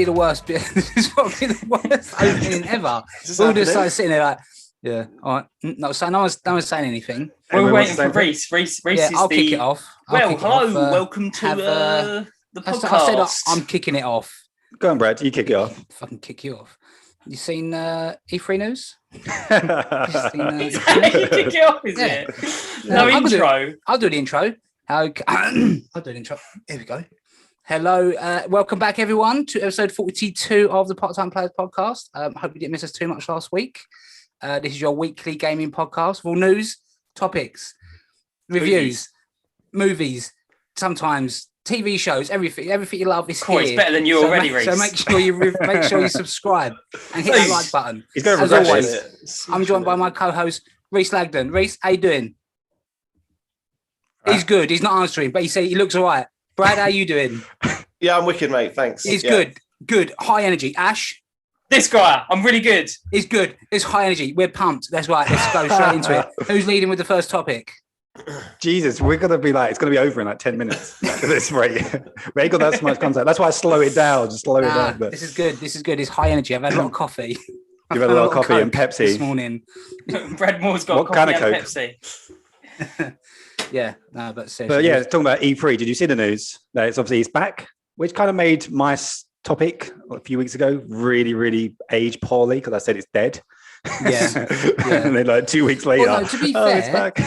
be the worst bit. This is probably the worst opening ever. We're all just like sitting there like, yeah, all right. No one's saying anything. We're waiting for Reese. Reese is I'll kick it off. Hello, welcome to the podcast. I said I'm kicking it off. Go on, Brad. You kick it off. Fucking kick you off. You seen E3 news? You kick it off, is it? No intro. I'll do the intro. I'll do the intro. Here we go. Hello, welcome back everyone to episode 42 of the Part-Time Players podcast. Hope you didn't miss us too much last week. This is your weekly gaming podcast with all news, topics, reviews, movies, sometimes TV shows, everything you love is here. It's better than you already, Reece. So make sure you subscribe and hit that like button. He's going to As always, I'm joined by my co-host Reese Lagden. Reese, how you doing? He's good. He's not answering, but he looks all right. Brad, how you doing? Yeah, I'm wicked, mate. Thanks. He's good. High energy. Ash? This guy, I'm really good. He's good. It's high energy. We're pumped. That's right. Let's go straight into it. Who's leading with the first topic? Jesus, we're going to be like, it's going to be over in like 10 minutes at this rate. We ain't got that much contact. That's why I slow it down. Just slow it down. But... This is good. It's high energy. I've had a lot of coffee. You've had a lot of coffee and Pepsi this morning. Brad Moore's got coffee and Pepsi. Yeah, no, but seriously. But yeah, talking about E3, did you see the news? That it's back, which kind of made my topic a few weeks ago really, really age poorly because I said it's dead. Yeah. And then like 2 weeks later, to be fair, it's back.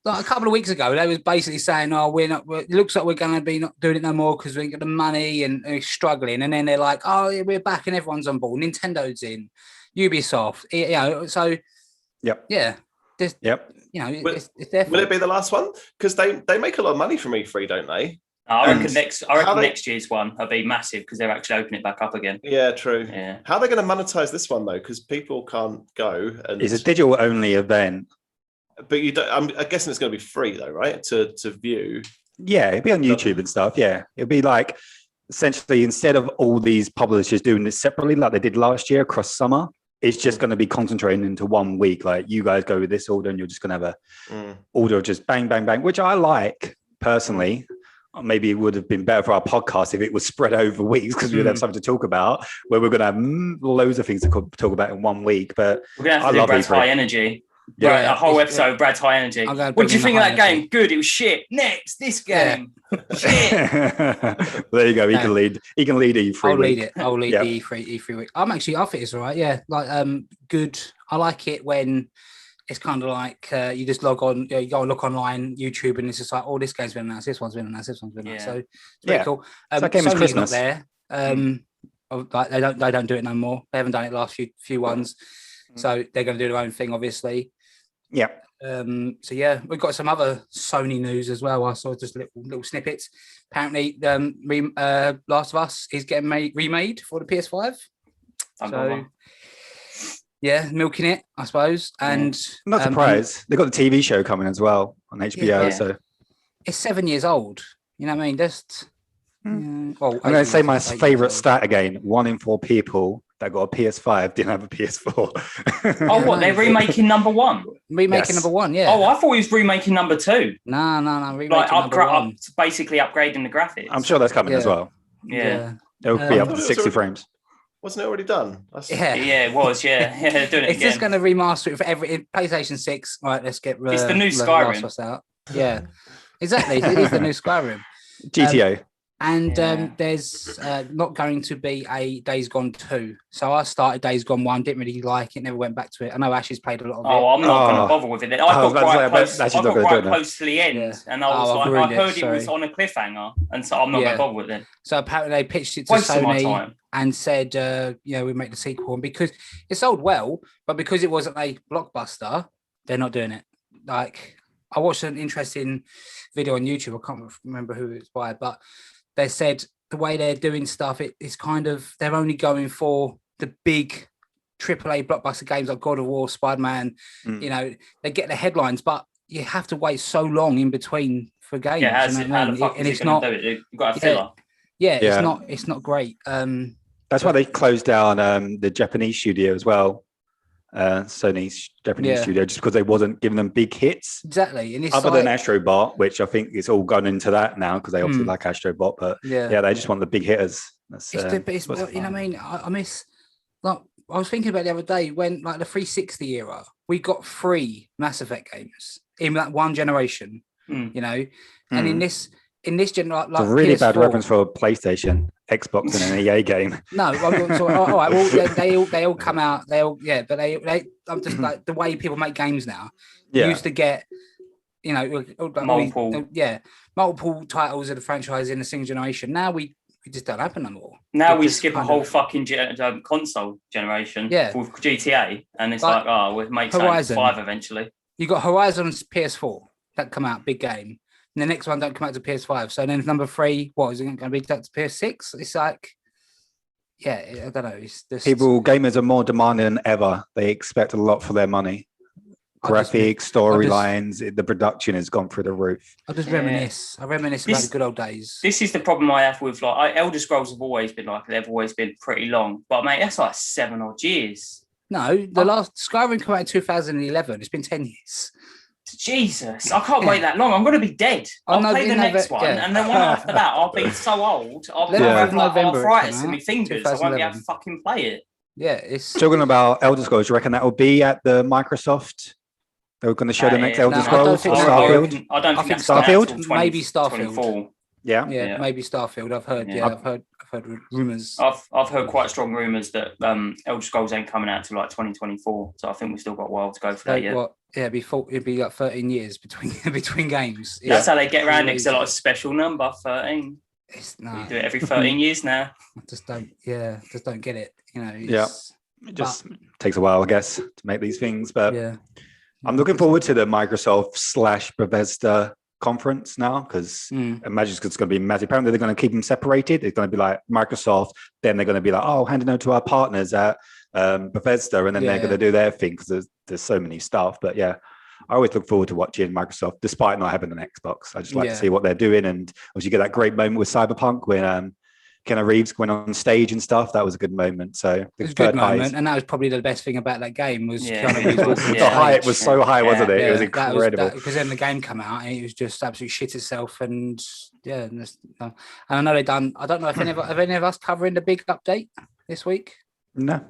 Like a couple of weeks ago, they was basically saying, "Oh, it looks like we're going to be not doing it no more because we ain't got the money and we're struggling." And then they're like, "Oh, yeah, we're back and everyone's on board. Nintendo's in, Ubisoft, So, yep. Yeah. Yep. It's there. Will it be the last one? Because they make a lot of money from E3, don't they? I reckon next year's one will be massive because they're actually opening it back up again. Yeah, true. Yeah. How are they going to monetize this one though? Because people can't go. And it's a digital only event. But you don't. I'm guessing it's going to be free though, right? To view. Yeah, it'll be on YouTube and stuff. Yeah, it'll be like essentially instead of all these publishers doing this separately, like they did last year across summer. It's just going to be concentrating into 1 week. Like you guys go with this order, and you're just going to have a order of just bang, bang, bang, which I like personally. Maybe it would have been better for our podcast if it was spread over weeks because we'd have something to talk about. Where we're going to have loads of things to talk about in 1 week. But we're going to have to do Brad's high energy. Yeah, right, a whole episode of Brad's high energy. What do you think of that game? Good. It was shit. Next, this game. Shit. There you go. He can lead. He can lead E3. I'll lead the E3 week. I think it's all right. Yeah, like good. I like it when it's kind of like you just log on, you go and look online, YouTube, and it's just like, oh, this game's been announced, this one's been announced, this one's been announced. So it's very cool. So that game is Christmas. Not there. Like they don't do it no more. They haven't done it last few ones, so they're going to do their own thing, obviously. Yeah. So yeah, we've got some other Sony news as well. I saw just little snippets. Apparently, Last of Us is getting remade for the PS5. So yeah, milking it, I suppose. And I'm not surprised. They've got the TV show coming as well on HBO. Yeah. So it's 7 years old. You know what I mean? Just well, I'm going to say my favourite stat again. 1 in 4 people that got a PS5 didn't have a PS4. Oh, what? They're remaking number 1? Remaking number 1, yeah. Oh, I thought he was remaking number 2. No. Remaking number 1. Basically upgrading the graphics. I'm sure that's coming as well. Yeah. It'll be up to 60 frames. Wasn't it already done? Yeah, it was. Yeah, they're doing it it's again. Just going to remaster it for every PlayStation 6. Right, let's get. It's the new Skyrim. Out. Yeah, exactly. It is the new Skyrim. GTA. And there's not going to be a Days Gone 2. So I started Days Gone 1, didn't really like it, never went back to it. I know Ash has played a lot of it. I'm not going to bother with it. I got quite close to the end, and I was I heard it was on a cliffhanger, and so I'm not going to bother with it. So apparently they pitched it to Sony and said, we make the sequel. And because it sold well, but because it wasn't a blockbuster, they're not doing it. Like, I watched an interesting video on YouTube. I can't remember who it's by, but they said the way they're doing stuff, it's kind of, they're only going for the big AAA blockbuster games like God of War, Spider-Man. They get the headlines, but you have to wait so long in between for games. Yeah, and it's not. You've got a filler. Yeah, it's not great. That's why they closed down the Japanese studio as well. Sony's Japanese studio, just because they wasn't giving them big hits. Exactly. And other than Astrobot, which I think is all gone into that now because they obviously like Astrobot, but they just want the big hitters. That's you know what I mean? I miss, like, I was thinking about the other day when, like, the 360 era, we got 3 Mass Effect games in that one generation, you know, and in this gen, like it's a really PS4, bad reference for a PlayStation, Xbox, and an EA game. No, all right. Well, yeah, they all come out. They all, yeah, but they. I'm just like the way people make games now. You used to get, you know, multiple titles of the franchise in a single generation. Now we just don't happen no more. Now we skip a whole fucking console generation with GTA, and it's like we'll make Horizon 5 eventually. You got Horizon on PS4 that come out, big game. And the next one don't come out to PS5. So then number 3, what is it going to be to PS6? It's like, I don't know. It's just, gamers are more demanding than ever. They expect a lot for their money. Graphics, storylines, the production has gone through the roof. I just reminisce. I reminisce about the good old days. This is the problem I have with Elder Scrolls have always been they've always been pretty long. But mate, that's like 7 odd years. No, the last Skyrim came out in 2011. It's been 10 years. Jesus, I can't wait that long. I'm going to be dead. I'll play the next one, and then one after that, I'll be so old. I'll have arthritis in my fingers. I won't be able to fucking play it. Yeah, it's talking about Elder Scrolls. Do you reckon that will be at the Microsoft? They're going to show the next Elder Scrolls or Starfield? I don't think Starfield. Maybe Starfield. Yeah, maybe Starfield. I've heard. Yeah, I've heard rumors. I've heard quite strong rumors that Elder Scrolls ain't coming out till like 2024. So I think we've still got a while to go for that. Yeah. It'd be like 13 years between games. That's how they get around it. It's a special number, 13. You do it every 13 years now. I just don't get it. You know. It just takes a while, I guess, to make these things. But I'm looking forward to the Microsoft / Bethesda conference now, because I imagine it's going to be massive. Apparently, they're going to keep them separated. It's going to be like Microsoft, then they're going to be like, handing over to our partners at Bethesda, and then they're going to do their thing, because there's so many stuff. But I always look forward to watching Microsoft, despite not having an Xbox. I just like to see what they're doing, and obviously you get that great moment with Cyberpunk when Keanu Reeves went on stage and stuff. That was a good moment. So it was a good moment, and that was probably the best thing about that game was Keanu Reeves. The hype was so high, wasn't it? It was incredible. Because then the game came out and it was just absolutely shit itself, and and I know they've done. I don't know if any of us covering the big update this week. No.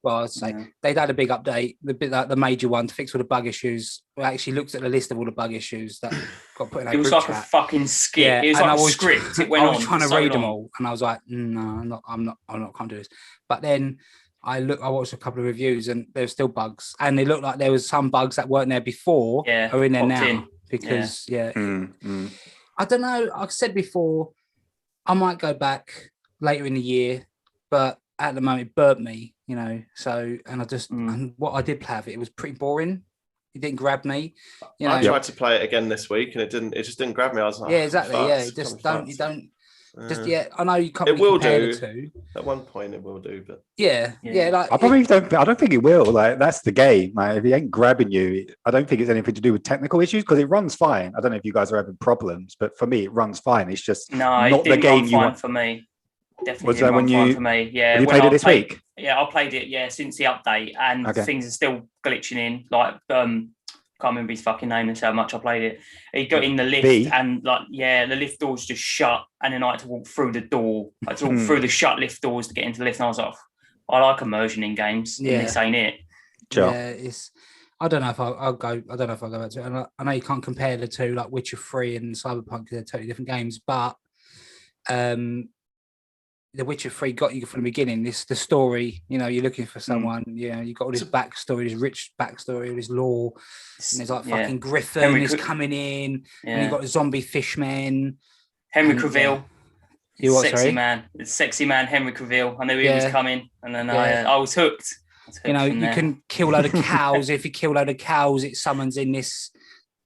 Well, I'd say they'd had a big update, the major one to fix all the bug issues. We actually looked at the list of all the bug issues that got put in. It was like a fucking skit. Yeah, it was like a script. It went on. I was trying to read them all, and I was like, no, I'm not, can't do this. But then I watched a couple of reviews, and there's still bugs, and it looked like there was some bugs that weren't there before are in there now because I don't know. I've said before, I might go back later in the year, but at the moment it burnt me. You know, so, and I just, and what I did play of it was pretty boring. It didn't grab me. You know, I tried to play it again this week and it just didn't grab me. I was like, exactly. I know you can't. It will do. At one point it will do, but like, I don't think it will. Like, that's the game. Like, if it ain't grabbing you, I don't think it's anything to do with technical issues, because it runs fine. I don't know if you guys are having problems, but for me, it runs fine. It's just not the game you want for me. Definitely was that when you for me? Yeah, you played it this week? Yeah, I played it. Since the update, and things are still glitching in. Like, can't remember his fucking name and how much I played it. He got in the lift, and the lift doors just shut, and then I had to walk through the door. I had to walk through the shut lift doors to get into the lift. And I was like, I like immersion in games. Yeah, this ain't it. Sure. Yeah, it's. I don't know if I'll go. I don't know if I'll go back to it. And I know you can't compare the two, like Witcher 3 and Cyberpunk, because they're totally different games, but The Witcher 3 got you from the beginning. The story, you're looking for someone. You got all this backstory, this rich backstory, all this lore. And there's like fucking Griffin is coming in, and you got the zombie fishmen. Henry Cavill, sexy man, Henry Cavill. I knew he was coming, and then I was hooked. You can kill a load of cows. If you kill a load of cows, it summons in this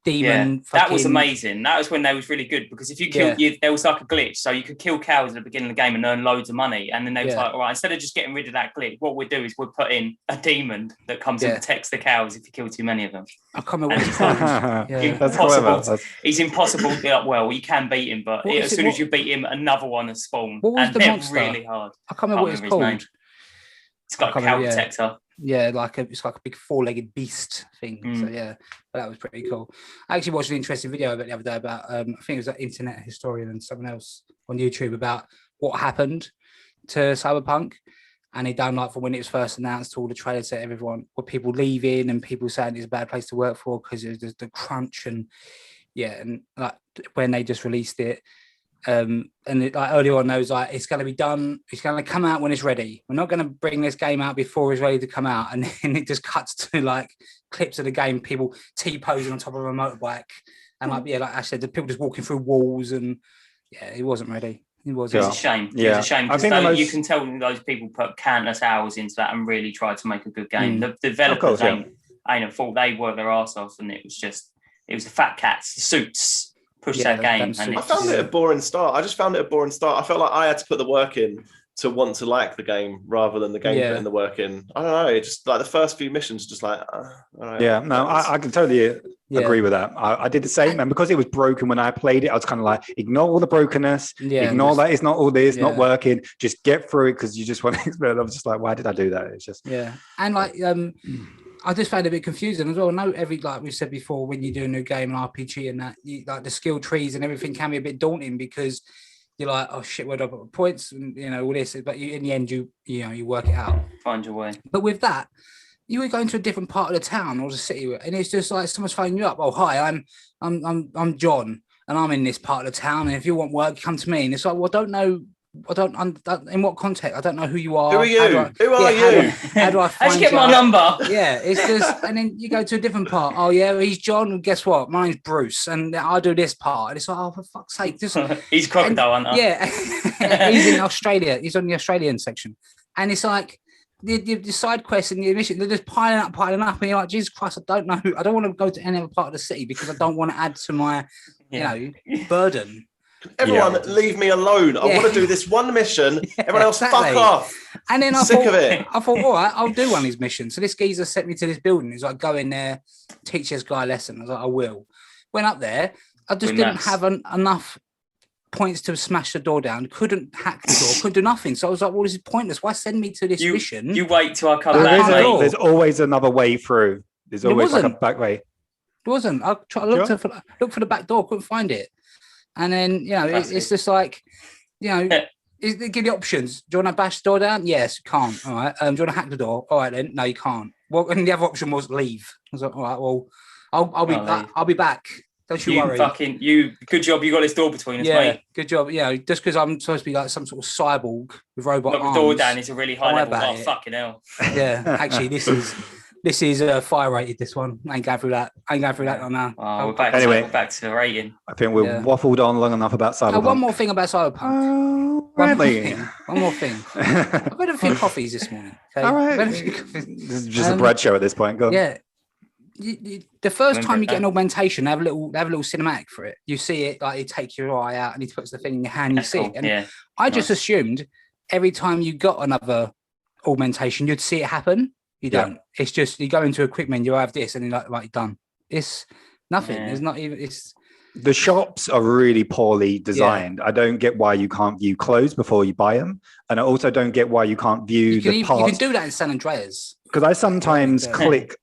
demon. That was amazing. That was when they was really good, because if you killed there was like a glitch, so you could kill cows at the beginning of the game and earn loads of money, and then they was like, all right, instead of just getting rid of that glitch, what we'll do is we'll put in a demon that comes and protects the cows if you kill too many of them. I can't remember what it's called. Impossible. He's impossible. Well, you can beat him, but as soon as you beat him, another one has spawned. What was the monster? Really hard. I can't remember what it's called. It's got a cow protector. Yeah, it's like a big four-legged beast thing. So but that was pretty cool. I actually watched an interesting video of it the other day about I think it was an internet historian and someone else on YouTube about what happened. to Cyberpunk, and he done like from when it was first announced to all the trailers to everyone, with people leaving and people saying it's a bad place to work for because there's the crunch and like when they just released it. And like earlier on, those like it's going to be done. It's going to come out when it's ready. We're not going to bring this game out before it's ready to come out. And then it just cuts to like clips of the game, people T-posing on top of a motorbike, and like I said, the people just walking through walls, and it wasn't ready. It wasn't. It's a shame. Yeah. It's a shame because you can tell those people put countless hours into that and really tried to make a good game. The developers ain't at fault. They worked their arse off, and it was the fat cats, the suits. Push that game. I found it a boring start. I just found it a boring start. I felt like I had to put the work in to want to like the game rather than the game putting the work in. I don't know. It just like the first few missions, just like, I can totally agree with that. I did the same. And because it was broken when I played it, I was kind of like, ignore all the brokenness, ignore that it's not all this, not working, just get through it because you just want to explode. I was just like, why did I do that? It's just, And like, I just found it a bit confusing as well. No, like we said before, when you do a new game, an RPG and that, like the skill trees and everything can be a bit daunting because you're like, oh shit, where do I put points and all this? But in the end, you work it out, find your way. But with that, you would go into a different part of the town or the city, and it's just like someone's phoning you up. Oh, hi, I'm John, and I'm in this part of the town. And if you want work, come to me. And it's like, well, I don't know. In what context? I don't know who you are. Who are you? Who are you? How do I find How'd you get my number? Yeah, it's just, and then you go to a different part. Oh yeah, he's John. And guess what? My name's Bruce, and I do this part. And it's like, oh, for fuck's sake, just he's crocodile hunter. Yeah, he's in Australia. He's on the Australian section, and it's like the side quests and the mission. They're just piling up, and you're like, Jesus Christ, I don't know. I don't want to go to any other part of the city because I don't want to add to my, burden. Everyone, leave me alone. I want to do this one mission. Everyone else, fuck off. And then sick of it. I thought, all right, I'll do one of these missions. So this geezer sent me to this building. He's like, go in there, teach this guy a lesson. I was like, I will. Went up there. I just didn't have enough points to smash the door down. Couldn't hack the door. Couldn't do nothing. So I was like, well, this is pointless. Why send me to this mission? You wait till I come back. There's always another way through. There's always like a back way. It wasn't. I looked for the back door. Couldn't find it. And then, it's just like, they give you options. Do you want to bash the door down? Yes, you can't. All right. Do you want to hack the door? All right, then. No, you can't. Well, and the other option was leave. I was like, all right, well, I'll be back. Don't you worry. Good job. You got this door between us, mate. Good job. Just because I'm supposed to be like some sort of cyborg with robot arms. Knock the door down is a really high level. Oh, fucking hell. Yeah, actually, this is fire rated. This one, I ain't going through that. Right now. Oh, we're back to the rating. I think we've waffled on long enough about Cyberpunk. One more thing about Cyberpunk. One more thing. I've had a few coffees this morning. Okay? All right. This is just a bread show at this point. Go on. Yeah. The first time you get an augmentation, they have a little cinematic for it. You see it, like he takes your eye out and he puts the thing in your hand. You see it, and I just assumed every time you got another augmentation, you'd see it happen. You don't. It's just you go into a quick menu, you have this, and you're like done. It's nothing. There's not even. It's the shops are really poorly designed. I don't get why you can't view clothes before you buy them, and I also don't get why you can't view the parts. You can do that in San Andreas. Because I sometimes click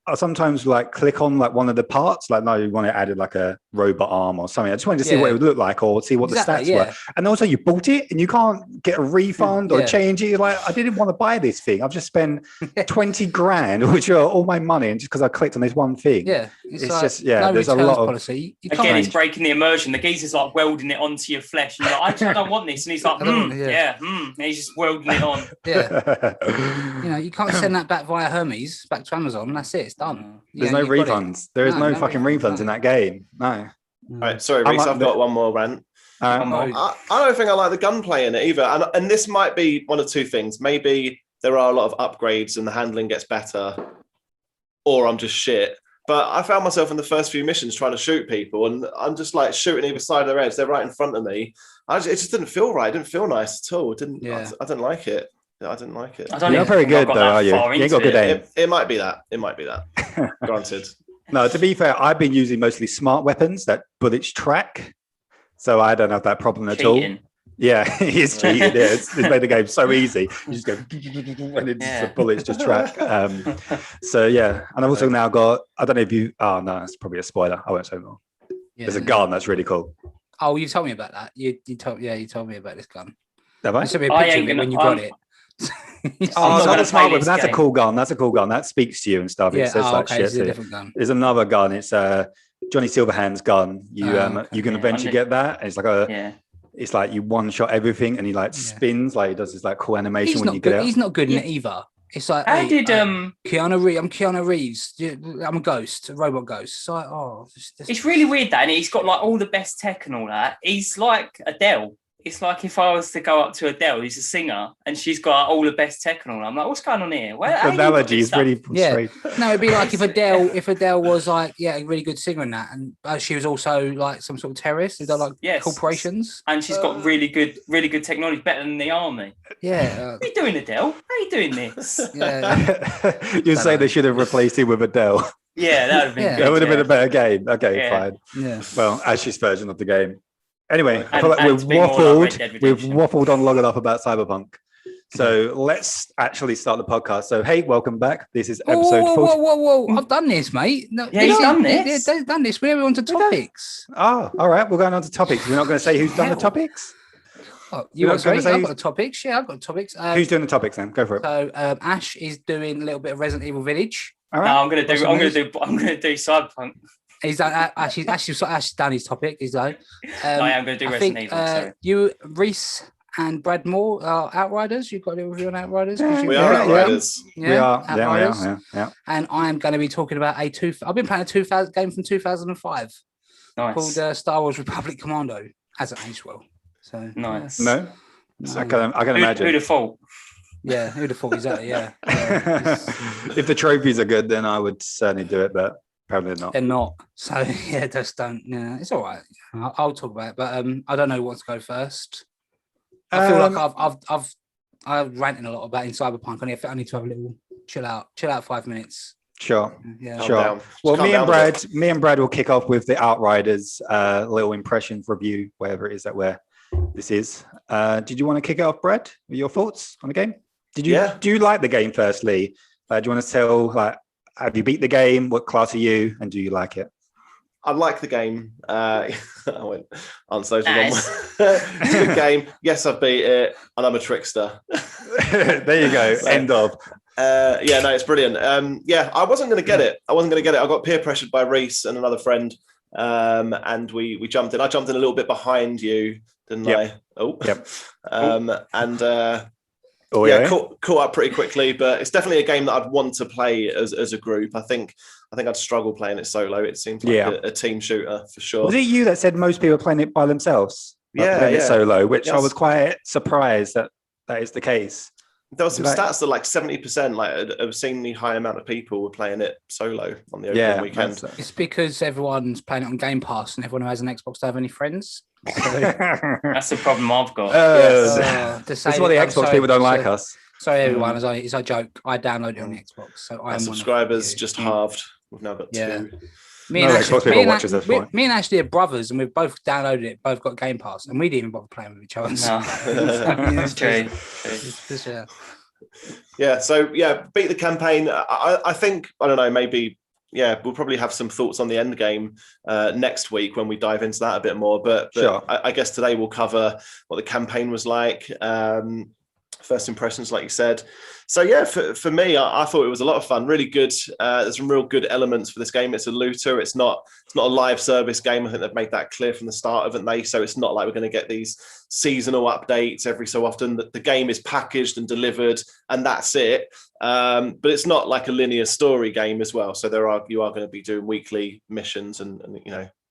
on like one of the parts, like, no, you want to add like a robot arm or something. I just wanted to see what it would look like or see what the stats were. And also you bought it and you can't get a refund or change it. You're like, I didn't want to buy this thing. I've just spent 20 grand, which are all my money. And just because I clicked on this one thing. Yeah. It's like, just, there's a lot of policy. Again, it's breaking the immersion. The geezer's like welding it onto your flesh. And you're like, I don't want this. And he's like, and he's just welding it on. Yeah. You can't send that back via Hermes back to Amazon. That's it. It's done. There's no refunds. There is no fucking refunds in that game. No. All right, sorry, Reese, I've got one more rant. I don't think I like the gunplay in it either. And this might be one of two things. Maybe there are a lot of upgrades and the handling gets better, or I'm just shit. But I found myself in the first few missions trying to shoot people, and I'm just like shooting either side of their heads. They're right in front of me. It just didn't feel right. It didn't feel nice at all. I didn't like it. I didn't like it. You're not very good, though, are you? You ain't got good aim. It might be that. Granted. No, to be fair, I've been using mostly smart weapons that bullets track. So I don't have that problem at all. Yeah, it's cheating. Yeah, it's made the game so easy. You just go, and the bullets just track. So, yeah. And I've also now got, I don't know if you, no, it's probably a spoiler. I won't say more. Yeah, there's a gun that's really cool. Oh, you told me about that. You told me about this gun. Have I? There should be a picture of it when you got it. Not the smart weapon. That's a cool gun. That's a cool gun. That speaks to you and stuff. It says shit. It's a different gun. There's another gun. It's Johnny Silverhand's gun. You can eventually get that. It's like it's like you one shot everything, and he like spins, like he does this like cool animation when you get out. He's not good in it either. It's like, how did Keanu Reeves? I'm Keanu Reeves. I'm a ghost, a robot ghost. So it's really weird that, and he's got like all the best tech and all that. He's like Adele. It's like if I was to go up to Adele, who's a singer, and she's got all the best tech and all. I'm like, what's going on here? The analogy is really straight. No, it'd be like if Adele was like, a really good singer in that, and she was also like some sort of terrorist. Is that like corporations? And she's got really good technology, better than the army. Yeah. What are you doing, Adele? How are you doing this? You say they should have replaced him with Adele. Yeah, that would have been. That would have been a better game. Okay, fine. Yeah. Well, Ash's version of the game. Anyway, I feel like we've waffled on long enough about Cyberpunk. So let's actually start the podcast. So, hey, welcome back. This is episode 40. Whoa. I've done this, mate. No, you've done this? They've done this. We're on to topics. Oh, all right. We're going on to topics. We're not going to say who's done the topics? Oh, I've got the topics. Yeah, I've got the topics. Who's doing the topics then? Go for it. So, Ash is doing a little bit of Resident Evil Village. All right. No, I'm going to do Cyberpunk. He's done Ash's done his topic. He's done. I am going to do Resident Evil. You, Reese, and Brad Moore are Outriders. You've got a little review on Outriders. We are Outriders. We are. Yeah. And I am going to be talking about I've been playing a 2000 game from 2005 called Star Wars Republic Commando. Hasn't aged well. So nice. No, I can imagine. Who'd have thought? Yeah, who'd have thought exactly? Yeah. If the trophies are good, then I would certainly do it, but. Probably not. They're not. So yeah, just don't. Yeah, it's all right. I'll talk about it, but I don't know what to go first. I feel like I've ranting a lot about in Cyberpunk. I need to have a little chill out 5 minutes. Sure. Yeah. Sure. Well, me and Brad will kick off with the Outriders little impressions review, wherever it is that this is. Did you want to kick it off, Brad? With your thoughts on the game? Do you like the game? Firstly, do you want to tell have you beat the game? What class are you? And do you like it? I like the game. I won't answer those one. It's a good game. Yes, I've beat it, and I'm a trickster. There you go. End of. It's brilliant. I wasn't going to get it. I got peer pressured by Reese and another friend, and we jumped in. I jumped in a little bit behind you, didn't I? Oh, yep. Caught up pretty quickly, but it's definitely a game that I'd want to play as a group. I think I'd struggle playing it solo. It seems like a team shooter for sure. Was it you that said most people are playing it by themselves? Playing it solo, which I was quite surprised that is the case. There were some stats that like 70%, like an obscenely high amount of people were playing it solo on the opening weekend. It's because everyone's playing it on Game Pass and everyone who has an Xbox don't have any friends. So, that's the problem I've got. That's why the Xbox people don't like us. Sorry, everyone. It's a joke. I downloaded it on the Xbox, so our subscribers just halved. We've now got 2. Me and Ashley are brothers, and we've both downloaded it. Both got Game Pass, and we didn't even bother playing with each other. No, that's true. Beat the campaign. I think I don't know. Maybe we'll probably have some thoughts on the end game next week when we dive into that a bit more. But sure. I guess today we'll cover what the campaign was like. First impressions, like you said. So for me, I thought it was a lot of fun, really good. There's some real good elements for this game. It's a looter. It's not a live service game. I think they've made that clear from the start, haven't they? So it's not like we're going to get these seasonal updates every so often. The game is packaged and delivered, and that's it. But it's not like a linear story game as well. So you are going to be doing weekly missions and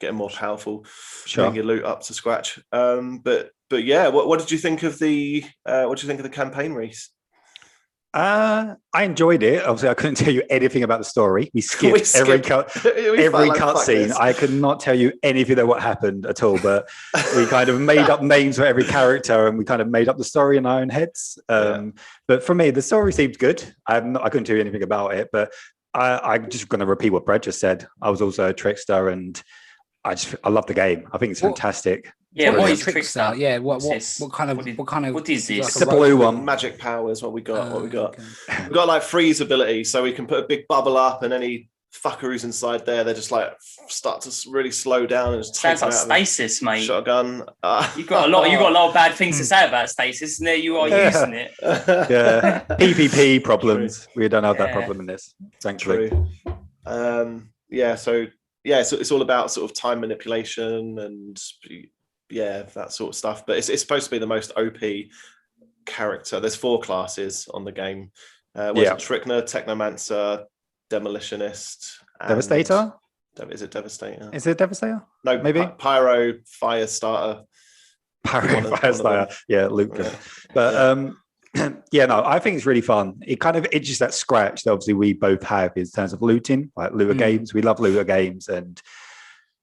getting more powerful, getting your loot up to scratch. But yeah, what did you think of the campaign, Reese? I enjoyed it. Obviously, I couldn't tell you anything about the story. We skipped every cutscene. I could not tell you anything about what happened at all. But we kind of made up names for every character, and we kind of made up the story in our own heads. But for me, the story seemed good. I couldn't tell you anything about it, but I'm just going to repeat what Brad just said. I was also a trickster, and I love the game. I think it's fantastic. Yeah, what is trickster? Yeah, what kind of what is this? It's the blue one. Magic powers. What we got? Okay. We've got like freeze ability, so we can put a big bubble up, and any fuckeroos inside there. They're just like start to really slow down and just sounds like stasis, mate. Shotgun. You got a lot of bad things to say about stasis, and there you are using it. Yeah, PvP problems. True. We don't have that problem in this, thankfully. So it's all about sort of time manipulation and that sort of stuff. But it's supposed to be the most OP character. There's 4 classes on the game. Trickner, Technomancer, Demolitionist, Devastator. Is it Devastator? Is it Devastator? No, maybe Pyro, Firestarter. Firestarter. Yeah, Luke. Yeah. But I think it's really fun. It kind of itches that scratch that obviously we both have in terms of looting, like looter games. We love looter games, and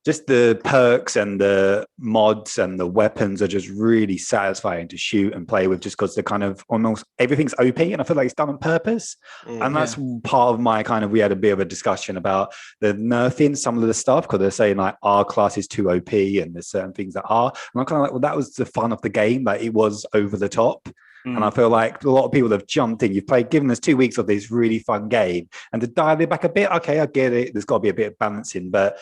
just the perks and the mods and the weapons are just really satisfying to shoot and play with, just because they're kind of almost everything's OP, and I feel like it's done on purpose. And that's part of my we had a bit of a discussion about the nerfing some of the stuff, because they're saying like our class is too OP and there's certain things that are. And I'm kind of like, well, that was the fun of the game. Like it was over the top. And I feel like a lot of people have jumped in. You've given us 2 weeks of this really fun game, and to dial it back a bit, okay, I get it. There's got to be a bit of balancing, but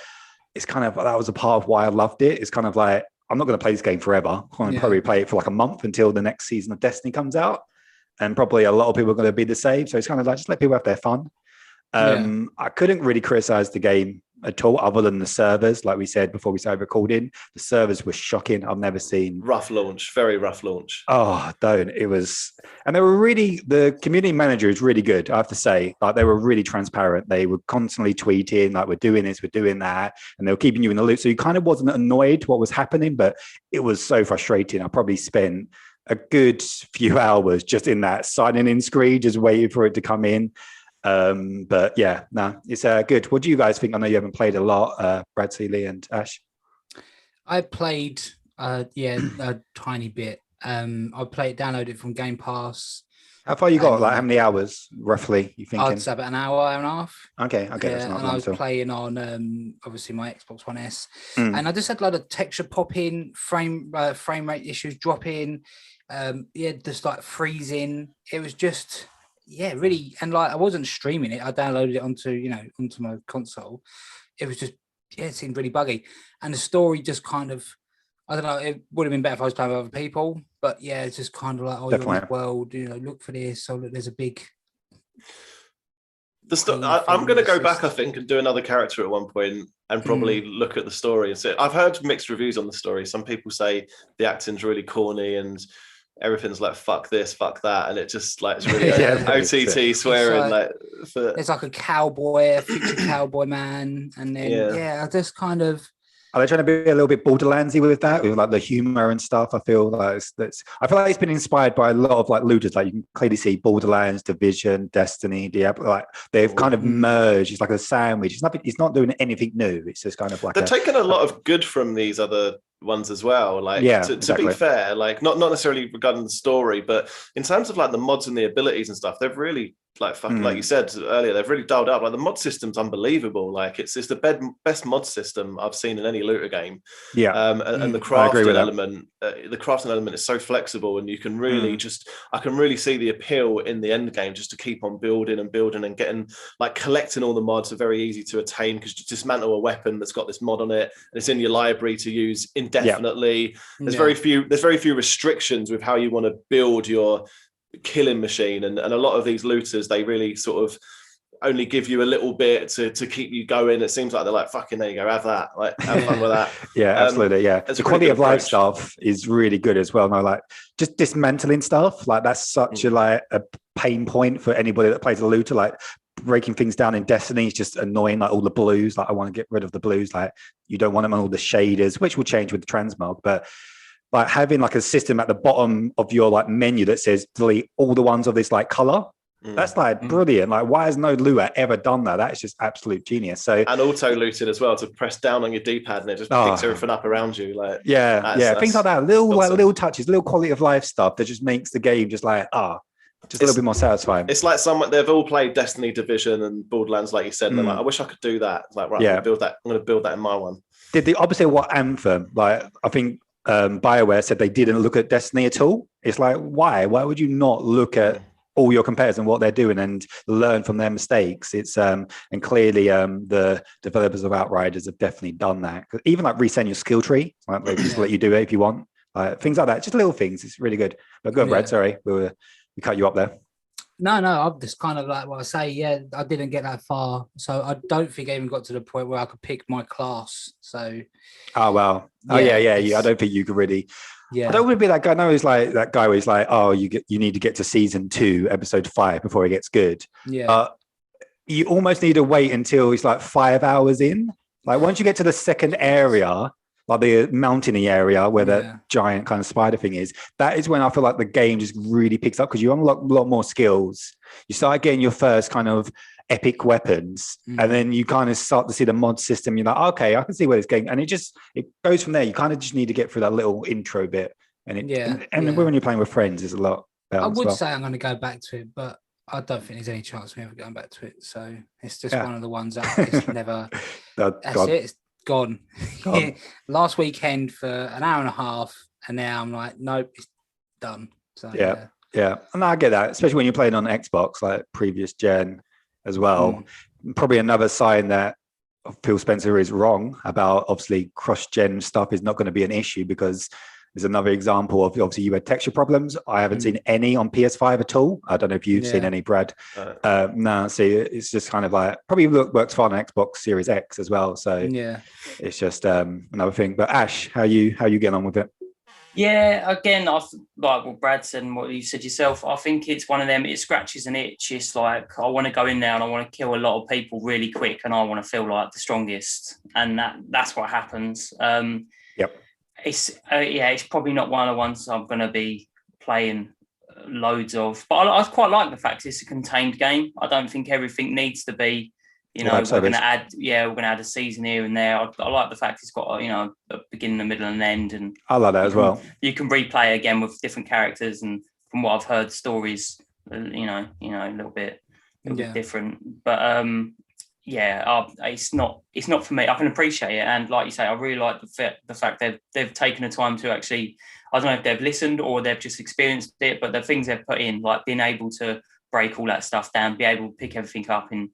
it's kind of, that was a part of why I loved it. It's kind of like, I'm not going to play this game forever. I'm going to probably play it for like a month until the next season of Destiny comes out. And probably a lot of people are going to be the same. So it's kind of like, just let people have their fun. I couldn't really criticize the game at all, other than the servers. Like we said before we started recording, the servers were shocking. I've never seen rough launch, very rough launch. Oh, don't. It was, and they were really, the community manager is really good, I have to say. Like they were really transparent. They were constantly tweeting like, we're doing this, we're doing that, and they were keeping you in the loop. So you kind of wasn't annoyed what was happening, but it was so frustrating. I probably spent a good few hours just in that signing in screen, just waiting for it to come in. But yeah, no, it's good. What do you guys think? I know you haven't played a lot, Brad, Seeley and Ash. I played a tiny bit. I played, downloaded it from Game Pass. How far you got? Like how many hours roughly you thinking? I'd say about an hour and a half. Okay. Yeah, that's not and I was playing on obviously my Xbox One S, and I just had a lot of texture popping, frame rate issues dropping, just like freezing. It was just really, and like I wasn't streaming it. I downloaded it onto my console. It was just it seemed really buggy, and the story just kind of, I don't know. It would have been better if I was playing with other people, but it's just kind of like, you're in this world, look for this. So look, there's a big. I'm going to go back, I think, and do another character at one point, and probably look at the story and say, I've heard mixed reviews on the story. Some people say the acting's really corny and everything's like fuck this, fuck that, and it just like it's really OTT swearing. There's like a cowboy, a future cowboy man, and then I just kind of. Are they trying to be a little bit Borderlandsy with that, with like the humor and stuff? I feel like it's been inspired by a lot of like looters. Like you can clearly see Borderlands, Division, Destiny, Diablo. Like they've kind of merged. It's like a sandwich. It's not doing anything new. It's just kind of like they're taking a lot of good from these other ones as well. Like to be fair, like not necessarily regarding the story, but in terms of like the mods and the abilities and stuff, they've really like you said earlier, they've really dialed up. Like the mod system's unbelievable. Like it's the best mod system I've seen in any looter game. And the crafting element, is so flexible, and you can really I can really see the appeal in the end game just to keep on building and getting like collecting all the mods are very easy to attain, because you dismantle a weapon that's got this mod on it and it's in your library to use indefinitely. There's very few restrictions with how you want to build your killing machine, and a lot of these looters, they really sort of only give you a little bit to keep you going. It seems like they're like, fucking, there you go, have that, like have fun with that. Absolutely. The quality of life stuff is really good as well. No, like just dismantling stuff, like that's such a pain point for anybody that plays a looter. Like breaking things down in Destiny is just annoying. Like all the blues, like I want to get rid of the blues. Like you don't want them on all the shaders, which will change with the transmog, but like having like a system at the bottom of your like menu that says delete all the ones of this like color. That's like brilliant. Like why has no looter ever done that? That's just absolute genius. So and auto looted as well, to press down on your D-pad and it just picks everything up around you. Like things like that. Little touches, little quality of life stuff that just makes the game just like a little bit more satisfying. It's like they've all played Destiny, Division, and Borderlands, like you said. And they're like, I wish I could do that. It's like, right, I'm going to build that in my one. Did the opposite of what Anthem? Like I think BioWare said they didn't look at Destiny at all. It's like, why would you not look at all your competitors and what they're doing and learn from their mistakes. It's and clearly the developers of Outriders have definitely done that. Even like resend your skill tree, like they just let you do it if you want. Things like that, just little things. It's really good. But go on, Brad. Sorry, we cut you up there. No, I'm just kind of like what I say. Yeah, I didn't get that far, so I don't think I even got to the point where I could pick my class. So, oh well, yeah. I don't think you could really. Yeah, I don't want to be that guy. I know it's like that guy where he's like, oh, you need to get to season 2, episode 5 before it gets good. Yeah, you almost need to wait until it's like 5 hours in. Like once you get to the second area, like the mountainy area where the giant kind of spider thing is, that is when I feel like the game just really picks up because you unlock a lot more skills. You start getting your first kind of epic weapons, and then you kind of start to see the mod system. You're like, okay, I can see where this game, and it goes from there. You kind of just need to get through that little intro bit, and when you're playing with friends, there's a lot. I would say I'm going to go back to it, but I don't think there's any chance of me ever going back to it. So it's just one of the ones that it's never. That's it. It's gone. Last weekend for an hour and a half, and now I'm like, nope, it's done. So yeah, and I get that, especially when you're playing on Xbox, like previous gen as well. Probably another sign that Phil Spencer is wrong about obviously cross-gen stuff is not going to be an issue, because there's another example of obviously you had texture problems. I haven't seen any on PS5 at all. I don't know if you've seen any, Brad. No, see, it's just kind of like probably works fine on Xbox Series X as well. So it's just another thing. But Ash, how you getting on with it? Yeah, again, like what Brad said and what you said yourself, I think it's one of them, it scratches an itch. It's like, I want to go in there and I want to kill a lot of people really quick and I want to feel like the strongest. And that's what happens. It's probably not one of the ones I'm going to be playing loads of. But I quite like the fact it's a contained game. I don't think everything needs to be, we're going to add a season here and there. I like the fact it's got a beginning, a middle, and an end, and I like that as well. You can replay again with different characters, and from what I've heard, stories, a little bit different. But it's not for me. I can appreciate it, and like you say, I really like the fact they've taken the time to actually. I don't know if they've listened or they've just experienced it, but the things they've put in, like being able to break all that stuff down, be able to pick everything up in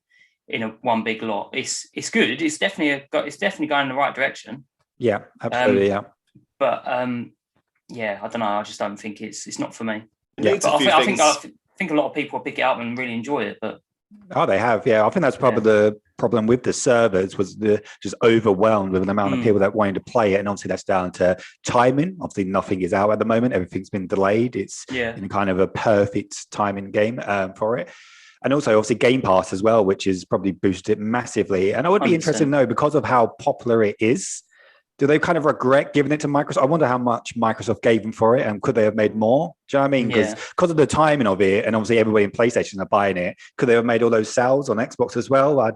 a one big lot. It's good. It's definitely going in the right direction. Yeah, absolutely. But I don't know. I just don't think it's not for me. Yeah, but I think a lot of people pick it up and really enjoy it. But they have. Yeah, I think that's probably the problem with the servers was just overwhelmed with an amount of people that wanted to play it, and obviously that's down to timing. Obviously, nothing is out at the moment. Everything's been delayed. It's in kind of a perfect timing game for it. And also, obviously, Game Pass as well, which has probably boosted it massively. And I would be 100%. Interested to know, because of how popular it is, do they kind of regret giving it to Microsoft? I wonder how much Microsoft gave them for it, and could they have made more? Do you know what I mean? Because of the timing of it, and obviously everybody in PlayStation are buying it, could they have made all those sales on Xbox as well? I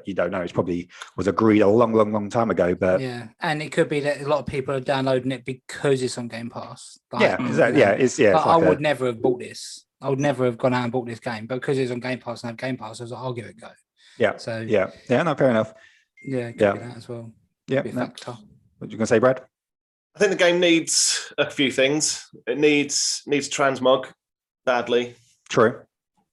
you don't know. It probably was agreed a long time ago. But and it could be that a lot of people are downloading it because it's on Game Pass. Exactly. I would never have bought this. I would never have gone out and bought this game, but because it's on Game Pass and I have Game Pass, I was like, I'll give it a go. Yeah. So no, fair enough. Yeah, could be that as well. Yeah. What you going to say, Brad? I think the game needs a few things. It needs transmog badly. True.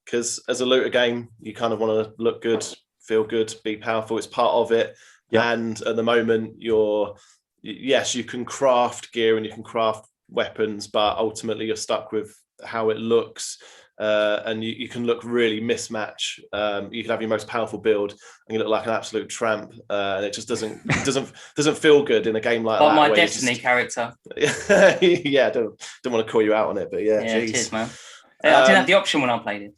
Because as a looter game, you kind of want to look good, feel good, be powerful. It's part of it. Yeah. And at the moment, you can craft gear and you can craft weapons, but ultimately you're stuck with how it looks, and you can look really mismatch. You can have your most powerful build and you look like an absolute tramp, and it just doesn't feel good in a game like that. Like my Destiny character. Yeah, don't want to call you out on it, but cheers, man. I didn't have the option when I played it.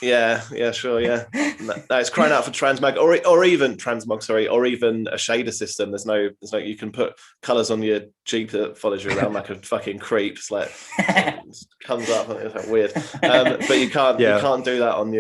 Yeah, sure, yeah. No, it's crying out for transmog or even transmog, or even a shader system. There's no you can put colours on your Jeep that follows you around like a fucking creep. It's like it comes up, it's like weird. But you can't do that on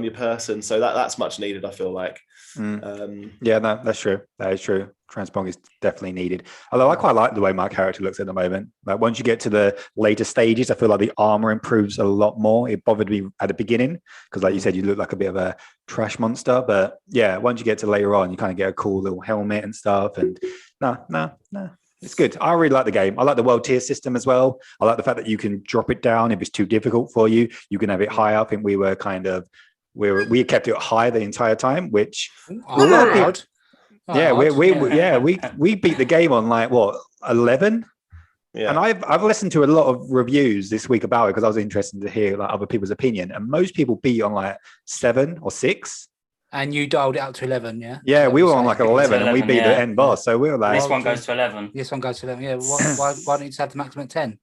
your person. So that's much needed, I feel like. That's true. That is true. Transmog is definitely needed. Although I quite like the way my character looks at the moment. Like once you get to the later stages, I feel like the armor improves a lot more. It bothered me at the beginning because, like you said, you look like a bit of a trash monster. But once you get to later on, you kind of get a cool little helmet and stuff. And no, It's good. I really like the game. I like the world tier system as well. I like the fact that you can drop it down if it's too difficult for you. You can have it high up. And we were kind of we kept it high the entire time, which we beat the game on like what 11. Yeah. And I've listened to a lot of reviews this week about it because I was interested to hear like other people's opinion. And most people beat on like 7 or 6. And you dialed it up to 11, yeah? Yeah, we were on like 11 and we beat the end boss. So we were like... This one goes to 11. This one goes to 11, yeah. Why don't you just have the maximum at 10?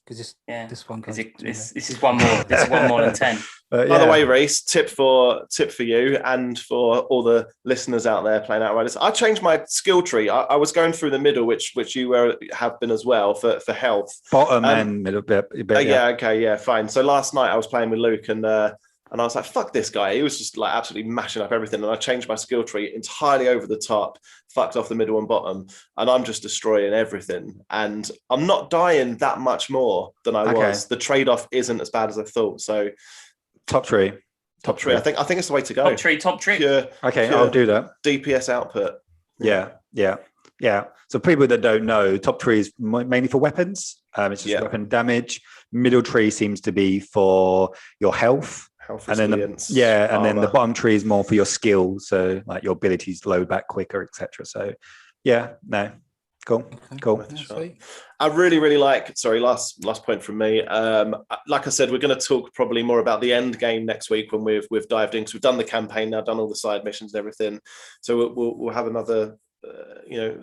Because this one goes... This is one more. This is one more than 10. By the way, Reese, tip for you and for all the listeners out there playing Outriders. I changed my skill tree. I was going through the middle, which you have been as well for health. Bottom and middle bit. Fine. So last night I was playing with Luke and I was like, fuck this guy. He was just like absolutely mashing up everything. And I changed my skill tree entirely over the top, fucked off the middle and bottom. And I'm just destroying everything. And I'm not dying that much more than I was. The trade-off isn't as bad as I thought. So top tree. I think it's the way to go. Top tree. I'll do that. DPS output. Yeah. So people that don't know, top tree is mainly for weapons. It's just weapon damage. Middle tree seems to be for your health. And then then the bottom tree is more for your skill, so like your abilities to load back quicker, etc. So cool. I really like. Sorry, last point from me. Like I said, we're going to talk probably more about the end game next week when we've dived in because we've done the campaign now, done all the side missions and everything. So we'll have another.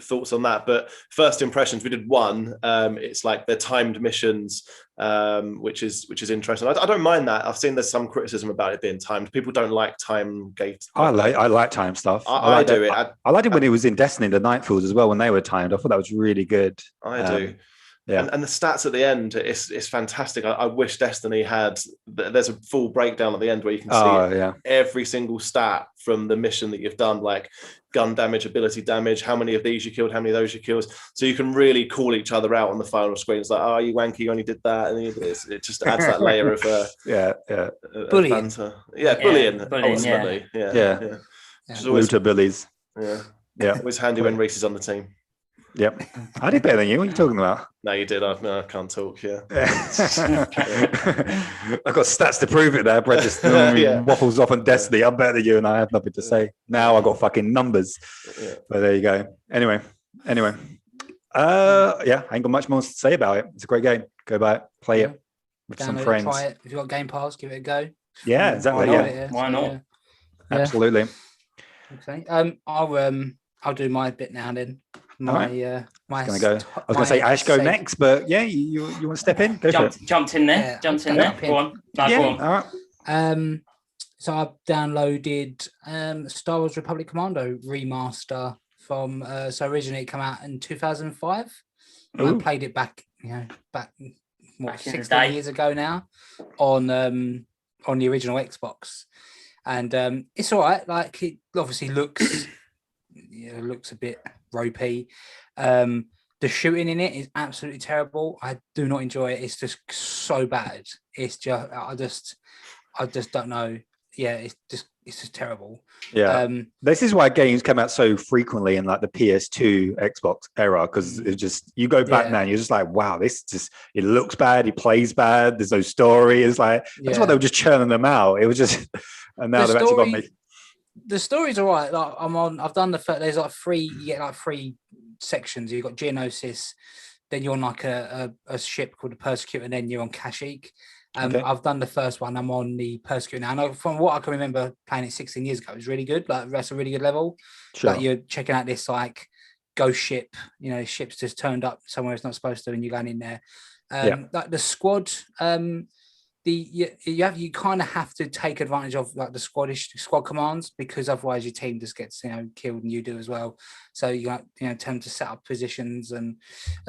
Thoughts on that, but first impressions, we did one. It's like they're timed missions, which is interesting. I don't mind that. I've seen there's some criticism about it being timed. People don't like time gate. I like time stuff. I liked it when it was in Destiny, the Nightfalls as well, when they were timed. I thought that was really good. I do. Yeah. And the stats at the end is fantastic. I wish Destiny had. There's a full breakdown at the end where you can see every single stat from the mission that you've done, like gun damage, ability damage, how many of these you killed, how many of those you killed. So you can really call each other out on the final screen. It's like, oh, you wanky, you only did that, and it just adds that layer of bullying. Bullying. Ultimately, Looter bullies. Yeah. Always handy when Reese is on the team. Yep. I did better than you. What are you talking about? No, you did. I can't talk. Yeah. I've got stats to prove it there. Brett just waffles off on Destiny. I'm better than you and I have nothing to say. Now I've got fucking numbers. Yeah. But there you go. Anyway. I ain't got much more to say about it. It's a great game. Go buy it. Play it with some friends. Try it. If you've got Game Pass, give it a go. Yeah, exactly. Why not? Yeah. Absolutely. Okay. I'll do my bit now then. I was going to say Ash go next, but you want to step in? Jumped in there. Go on. Go on. All right. So I've downloaded Star Wars Republic Commando remaster from. So originally it came out in 2005. I played it back 16 years ago now on the original Xbox, and it's all right. Like it obviously looks. Looks a bit ropey. The shooting in it is absolutely terrible. I do not enjoy it. It's just so bad. It's just I just don't know. Yeah, it's just terrible. Yeah. This is why games come out so frequently in like the PS2 Xbox era, because it's just you go back now and you're just like, wow, it looks bad, it plays bad, there's no story. It's like that's why they were just churning them out. It was just and now they've actually got me. The story's all right. Like I've done there's like you get like 3 sections. You've got Geonosis, then you're on like a ship called the Persecutor, and then you're on Kashyyyk. I've done the first one. I'm on the Persecutor now. And from what I can remember playing it 16 years ago, it was really good. Like that's a really good level. Sure. Like you're checking out this like ghost ship. Ship's just turned up somewhere it's not supposed to, and you're going in there. Like the squad. You kind of have to take advantage of like the squad commands, because otherwise your team just gets killed and you do as well. So you got tend to set up positions and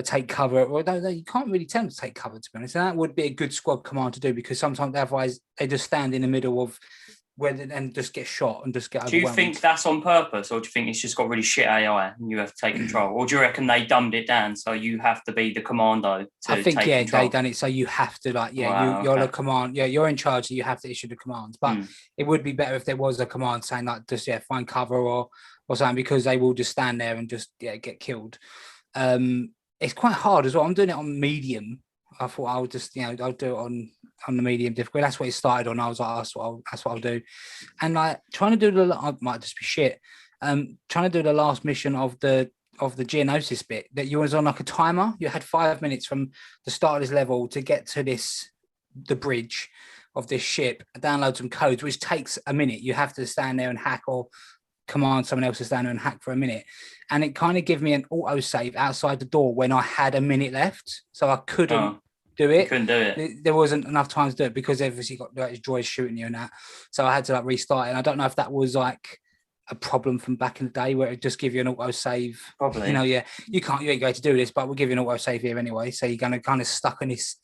take cover. Well, you can't really tend to take cover, to be honest. And that would be a good squad command to do, because sometimes otherwise they just stand in the middle of and just get shot and just get overwhelmed. Do you think that's on purpose, or do you think it's just got really shit AI and you have to take control? Or do you reckon they dumbed it down so you have to be the commando to take control? They done it so you have to you're the command. Yeah, you're in charge, so you have to issue the commands. But it would be better if there was a command saying like just find cover or something, because they will just stand there and just get killed. it's quite hard as well. I'm doing it on medium. I thought I would just, I'll do it on the medium difficulty. That's what it started on. I was like, that's what I'll do. And like trying to do I might just be shit. Trying to do the last mission of the Geonosis bit that you was on like a timer. You had 5 minutes from the start of this level to get to the bridge of this ship, download some codes, which takes a minute. You have to stand there and hack or command someone else to stand there and hack for a minute. And it kind of gave me an auto save outside the door when I had a minute left. So I couldn't do it. You couldn't do it. There wasn't enough time to do it because obviously got like droids shooting you and that. So I had to like restart it. And I don't know if that was like a problem from back in the day where it just give you an auto save. Probably. You ain't going to do this, but we'll give you an auto save here anyway. So you're going to kind of stuck in this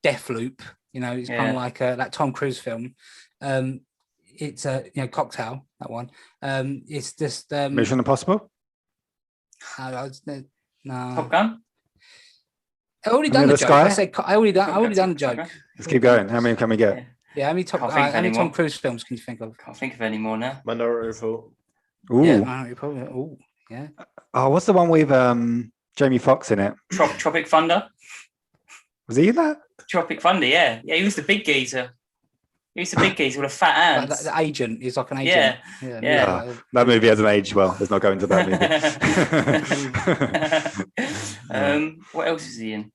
death loop. It's kind of like that Tom Cruise film. It's Cocktail, that one. It's just Mission Impossible. No. Top Gun. I already done the joke. I said I already done the joke. Let's keep going. How many can we get? Yeah, how many Tom Cruise films can you think of? Can't think of any more now. Minority Report. Ooh. Yeah, Minority Report. Ooh, yeah. Oh, what's the one with Jamie Foxx in it? Tropic Thunder. Was he in that? Tropic Thunder, yeah. Yeah, he was the big geezer. He was the big geezer with a fat hands. Like the agent. He's like an agent. Yeah. That movie hasn't aged well. Let's not go into that movie. What else is he in?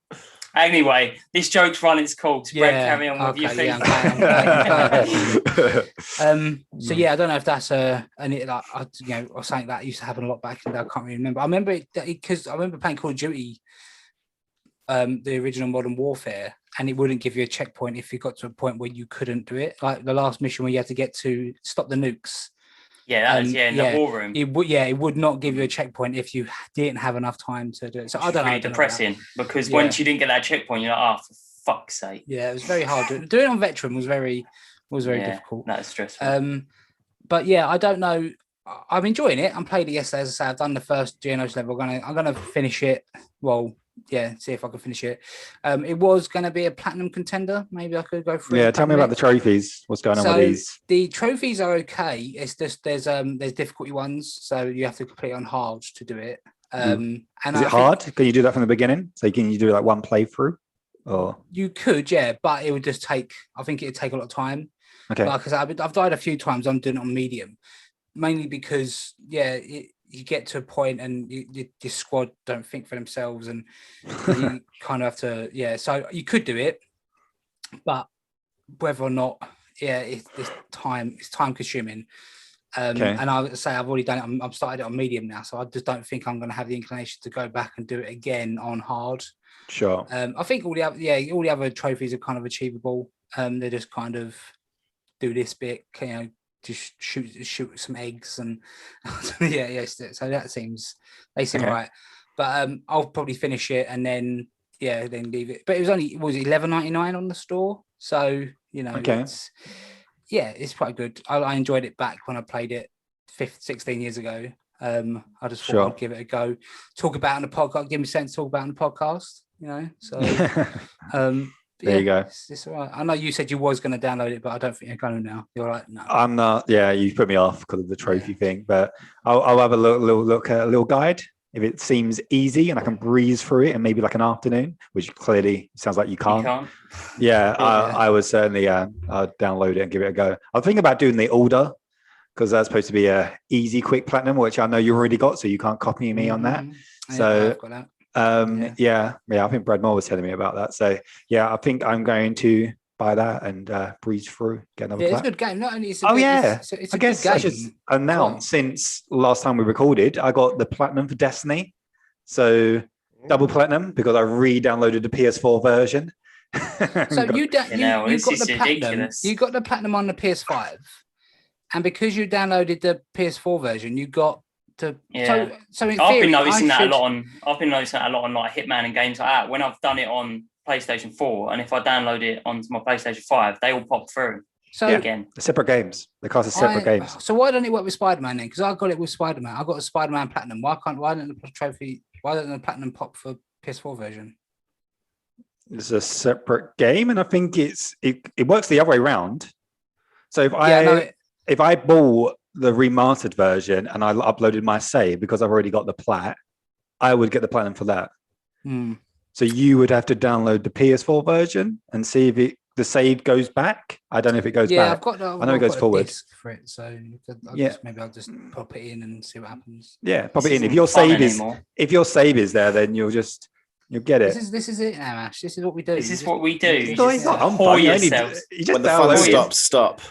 Anyway, this joke's run its course. Brett, carry on with your thing. So yeah, I don't know if that's or something that used to happen a lot back in the day. I can't really remember. I remember it because I remember playing Call of Duty, the original Modern Warfare, and it wouldn't give you a checkpoint if you got to a point where you couldn't do it. Like the last mission where you had to get to stop the nukes. Yeah, in the war room. It would not give you a checkpoint if you didn't have enough time to do it. So I don't know. Really depressing because once you didn't get that checkpoint, you're like, for fuck's sake. Yeah, it was very hard. Doing it on Veteran was very difficult. That's stressful. But yeah, I don't know. I'm enjoying it. I'm playing it yesterday. As I say, I've done the first Geonosis level. I'm gonna finish it. Well, see if I can finish it. It was going to be a platinum contender. Maybe I could go for it. Yeah, tell me about the trophies. What's going on with these? The trophies are okay. It's just there's difficulty ones, so you have to complete on hard to do it. And is it hard? Can you do that from the beginning? So can you do like one playthrough? Or you could, yeah, but it would just take. I think it'd take a lot of time. Okay. Because I've died a few times. I'm doing it on medium, mainly because you get to a point and your squad don't think for themselves and you kind of have to, so you could do it, but whether or not, it's time consuming. And I would say I've already done it. I've started it on medium now, so I just don't think I'm going to have the inclination to go back and do it again on hard. Sure. I think all the other trophies are kind of achievable. They're just kind of do this bit, just shoot some eggs and so they seem right, but I'll probably finish it and then leave it. But it was $11.99 on the store, so it's quite good. I enjoyed it back when I played it 16 years ago. I just thought I'd give it a go, talk about it on the podcast, give me sense to talk about it on the podcast, so there you go. It's all right. I know you said you was going to download it, but I don't think you're going to now. You're like, no. I'm not. Yeah, you put me off because of the trophy thing, but I'll have a look at a little guide. If it seems easy and I can breeze through it in maybe like an afternoon, which clearly sounds like you can't. Yeah, I would certainly I'd download it and give it a go. I'm thinking about doing the order because that's supposed to be a easy, quick platinum, which I know you already got, so you can't copy me on that. So I've got that. I think Brad Moore was telling me about that. So I think I'm going to buy that and breeze through, get another it's a good game. Not only it's I guess I should announce since last time we recorded, I got the platinum for Destiny. So double platinum because I re-downloaded the PS4 version. So you got the platinum. You got the platinum on the PS5, and because you downloaded the PS4 version, you got so in theory, I've been noticing that a lot on like Hitman and games like that. When I've done it on PlayStation 4, and if I download it onto my PlayStation 5, they all pop through. So again, separate games. The cost is separate games. So why don't it work with Spider-Man then? Because I got it with Spider-Man. I got a Spider-Man Platinum. Why don't the Platinum pop for PS4 version? It's a separate game, and I think it works the other way around. So if I bought the remastered version and I uploaded my save because I've already got the plat, I would get the platinum for that. So you would have to download the PS4 version and see if the save goes back. I don't know if it goes back. I know it goes forward for it, so maybe I'll just pop it in and see what happens. Yeah, pop it in. If your save is there, then you'll get it. This is it now, Ash. This is what we do. This is what we do. You just whore yourselves. When the fun stops, stop.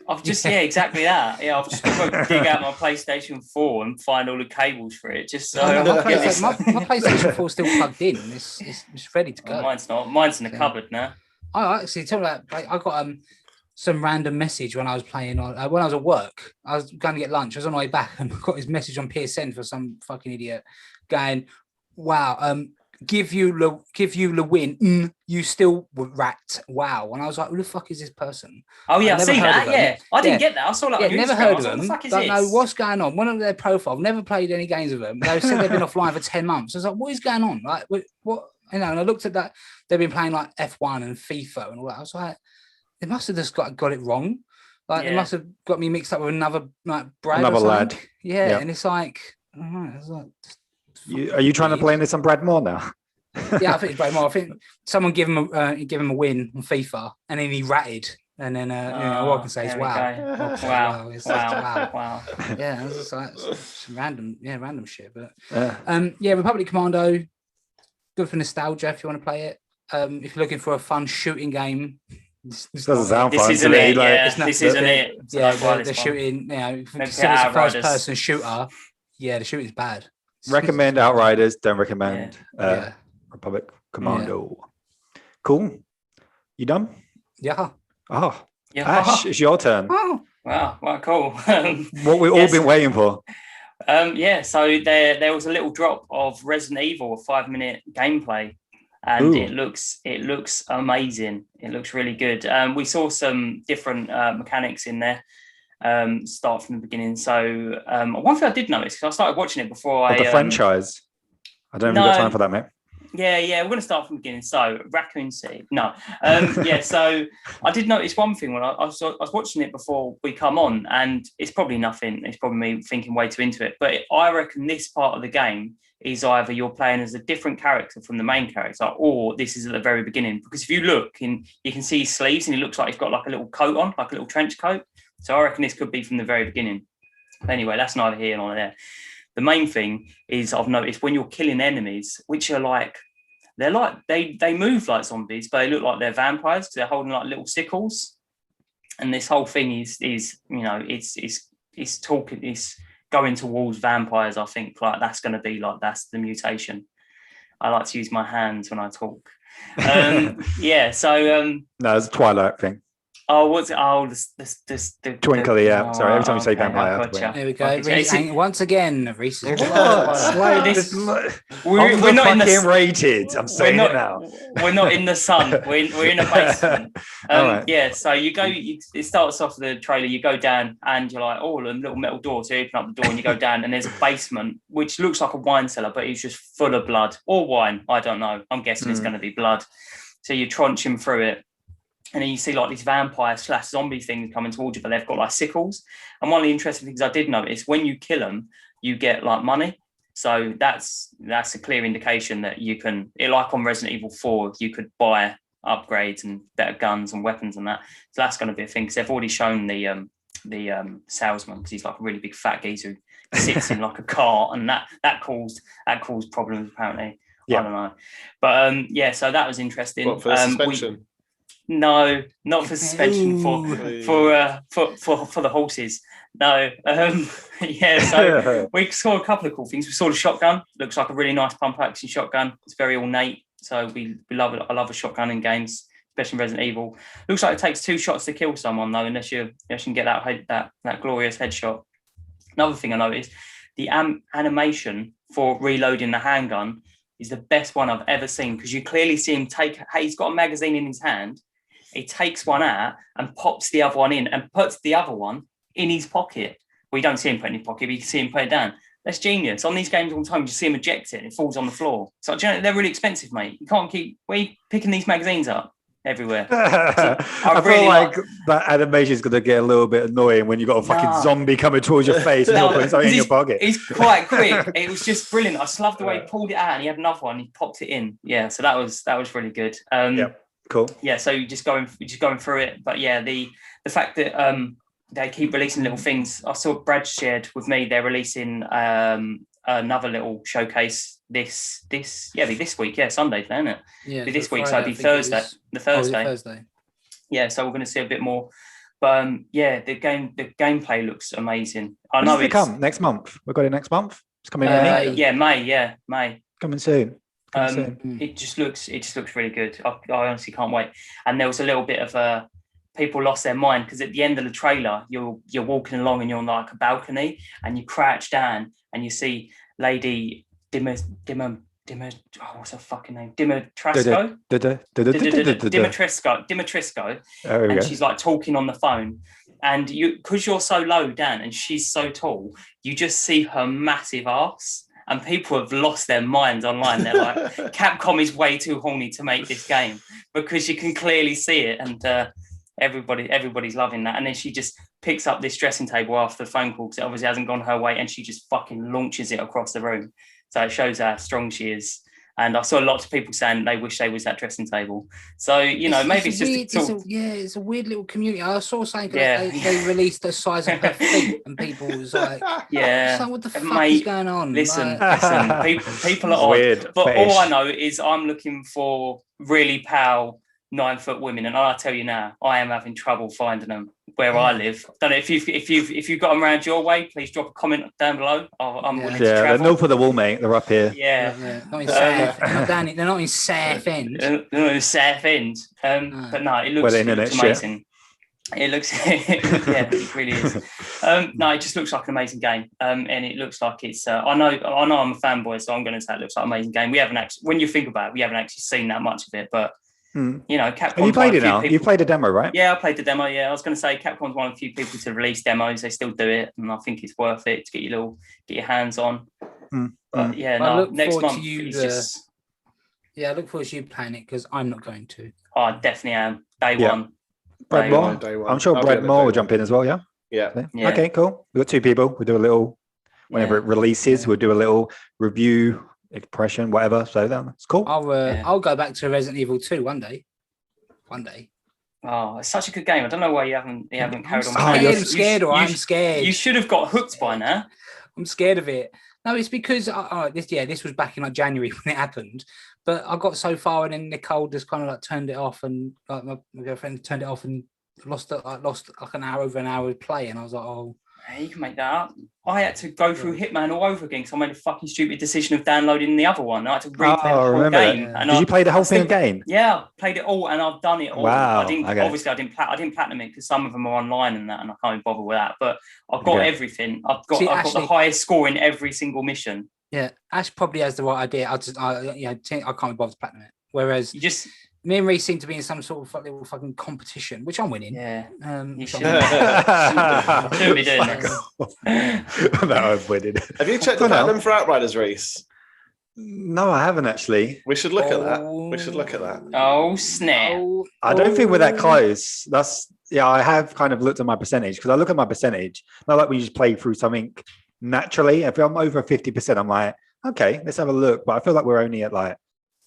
I've just exactly that. Yeah, I've just got to dig out my PlayStation 4 and find all the cables for it. Just so my PlayStation 4 is still plugged in. It's ready to go. Mine's not. Mine's in the cupboard now. I actually tell you that I got some random message when I was playing when I was at work. I was going to get lunch. I was on my way back and I got his message on PSN for some fucking idiot going, "Wow, give you the win. You still rat. Wow." And I was like, "Who the fuck is this person?" Oh yeah, I see that. Yeah, I didn't get that. I saw never heard of them. What the fuck is this? No, what's going on? One of their profile. Never played any games with them. They said they've been offline for 10 months. I was like, "What is going on? Like, what?" And I looked at that. They've been playing like F1 and FIFA and all that. I was like, they must have just got it wrong. Like they must have got me mixed up with another like Brad. Another lad. Yeah, and it's like, are you trying to blame this on Brad Moore now? Yeah, I think it's Brad Moore. I think someone give him a win on FIFA, and then he ratted, and then all I can say is wow. Wow. Yeah, it's just like some random shit. But Republic Commando, good for nostalgia if you want to play it. If you're looking for a fun shooting game, this doesn't sound fun. This isn't it. This isn't it. Yeah, the shooting. If it's a first-person shooter, the shooting's bad. Recommend Outriders. Don't recommend Republic Commando. Yeah. Cool. You done? Yeah. Oh, Ash, it's your turn. Oh, wow, cool. What we've all been waiting for. So there was a little drop of Resident Evil, a 5-minute gameplay, and it looks amazing. It looks really good. We saw some different mechanics in there. Start from the beginning. So one thing I did notice, because I started watching it before the franchise. I don't have time for that, mate. Yeah, we're going to start from the beginning. So, Raccoon City. No. So I did notice one thing when I was watching it before we come on, and it's probably nothing. It's probably me thinking way too into it. But I reckon this part of the game is either you're playing as a different character from the main character, or this is at the very beginning. Because if you look, you can see his sleeves, and he looks like he's got like a little coat on, like a little trench coat. So I reckon this could be from the very beginning. Anyway, that's neither here nor there. The main thing is I've noticed when you're killing enemies, which are like, they move like zombies, but they look like they're vampires because they're holding like little sickles. And this whole thing is going towards vampires. I think like that's going to be like, that's the mutation. I like to use my hands when I talk. No, it's a Twilight thing. Oh, what's it? Oh, the Twinkly, yeah. Sorry, every time you say vampire. Gotcha. There we go. Once again, Reese. We're not in the rated. I'm saying it now. We're not in the sun. We're in a basement. Right. So you go. It starts off the trailer. You go down, and you're like, oh, a little metal door. So you open up the door, and you go down, and there's a basement, which looks like a wine cellar, but it's just full of blood or wine. I don't know. I'm guessing it's going to be blood. So you're trunching through it. And then you see like these vampire/zombie things coming towards you, but they've got like sickles. And one of the interesting things I did notice, when you kill them, you get like money. So that's a clear indication that you can, like on Resident Evil 4, you could buy upgrades and better guns and weapons and that. So that's going to be a thing because they've already shown the salesman, because he's like a really big fat geezer who sits in like a cart, and that caused problems apparently. Yeah. I don't know, but so that was interesting. What, for suspension? No, not for suspension. For the horses. No. So we saw a couple of cool things. We saw the shotgun. Looks like a really nice pump action shotgun. It's very ornate. So we love it. I love a shotgun in games, especially Resident Evil. Looks like it takes 2 shots to kill someone though, unless you can get that glorious headshot. Another thing I noticed, the animation for reloading the handgun is the best one I've ever seen, because you clearly see him he's got a magazine in his hand. He takes one out and pops the other one in and puts the other one in his pocket. Well, you don't see him put it in his pocket, but you can see him put it down. That's genius. On these games all the time, you see him eject it and it falls on the floor. So they're really expensive, mate. You can't keep... Where are you picking these magazines up? everywhere. I feel like that animation is going to get a little bit annoying when you've got a fucking zombie coming towards your face and you're putting something in your pocket. He's quite quick. It was just brilliant. I just loved the way he pulled it out and he had another one. He popped it in. Yeah, so that was really good. Cool. Yeah, so just going through it. But yeah, the fact that they keep releasing little things. I saw Brad shared with me. They're releasing another little showcase this week. Yeah, Sunday, isn't it? Yeah, this week. So it'll be Thursday. Thursday. Yeah, so we're going to see a bit more. But the gameplay looks amazing. I know it's come next month. We've got it next month. It's coming in May. May. Coming soon. It just looks really good. I honestly can't wait. And there was a little bit of people lost their mind because at the end of the trailer, you're walking along and you're on like a balcony and you crouch down and you see Lady what's her fucking name? Dimitrescu. And she's like talking on the phone. And because you're so low down and she's so tall, you just see her massive ass. And people have lost their minds online. They're like, Capcom is way too horny to make this game because you can clearly see it. And everybody's loving that. And then she just picks up this dressing table after the phone call because it obviously hasn't gone her way. And she just fucking launches it across the room. So it shows how strong she is. And I saw lots of people saying they wish they was that dressing table. So, maybe it's a weird little community. I saw something they released the size of her feet and people was like, so what the fuck is going on? Listen, people are weird. But fetish. All I know is I'm looking for really pale 9-foot women, and I tell you now, I am having trouble finding them where I live. Don't know if you've got them around your way. Please drop a comment down below. I'm willing to travel. They're north of the wall, mate. They're up here. Not in South. They're not in South End. They're not in South End. But no, it looks amazing. It looks, it really is. It just looks like an amazing game, and it looks like it's. I know I'm a fanboy, so I'm going to say it looks like an amazing game. We haven't actually, when you think about it, we haven't actually seen that much of it, but. Capcom. Have you played it now? You played a demo, right? Yeah, I played the demo. Yeah, I was going to say Capcom's one of the few people to release demos. They still do it, and I think it's worth it to get your hands on. But next month. I look forward to you playing it because I'm not going to. Oh, I definitely am. Day one. Brad Moore. I'm sure Brad Moore will jump in as well. Yeah. Okay, cool. We've got 2 people. We'll do a little whenever it releases. We'll do a little review. Expression, whatever. So it's cool. I'll go back to Resident Evil 2 one day. Oh, it's such a good game. I don't know why you haven't carried on. I'm scared. I'm scared. You should have got hooked by now. I'm scared of it. No, it's because this was back in like January when it happened. But I got so far and then Nicole just kind of like turned it off, and like my girlfriend turned it off and lost like an hour of play, and I was like, oh. You can make that up. I had to go through Hitman all over again because I made a fucking stupid decision of downloading the other one. I had to replay the whole game. And Did you play the whole thing again? Yeah, I played it all and I've done it all. Wow. Obviously, I didn't platinum it because some of them are online and that, and I can't even bother with that. But I've got everything. I've got the highest score in every single mission. Yeah, Ash probably has the right idea. I can't be bothered to platinum it. Whereas you just. Me and Reece seem to be in some sort of little fucking competition, which I'm winning. Yeah. You should be doing that. I'm winning. Have you checked the platinum for Outriders, Reece? No, I haven't actually. We should look at that. Oh, snap. I don't think we're that close. I have kind of looked at my percentage because I look at my percentage. Not like we just play through something naturally. If I'm over 50%, I'm like, okay, let's have a look. But I feel like we're only at like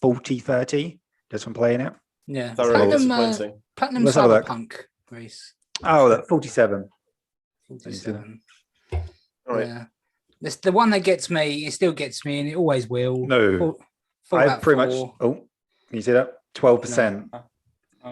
40, 30. Just from playing it. Yeah. Platinum Cyberpunk, Reece. Oh, that 47. 47. All right. Yeah. It's the one that gets me. It still gets me, and it always will. No. I pretty much. Oh, can you see that? 12%.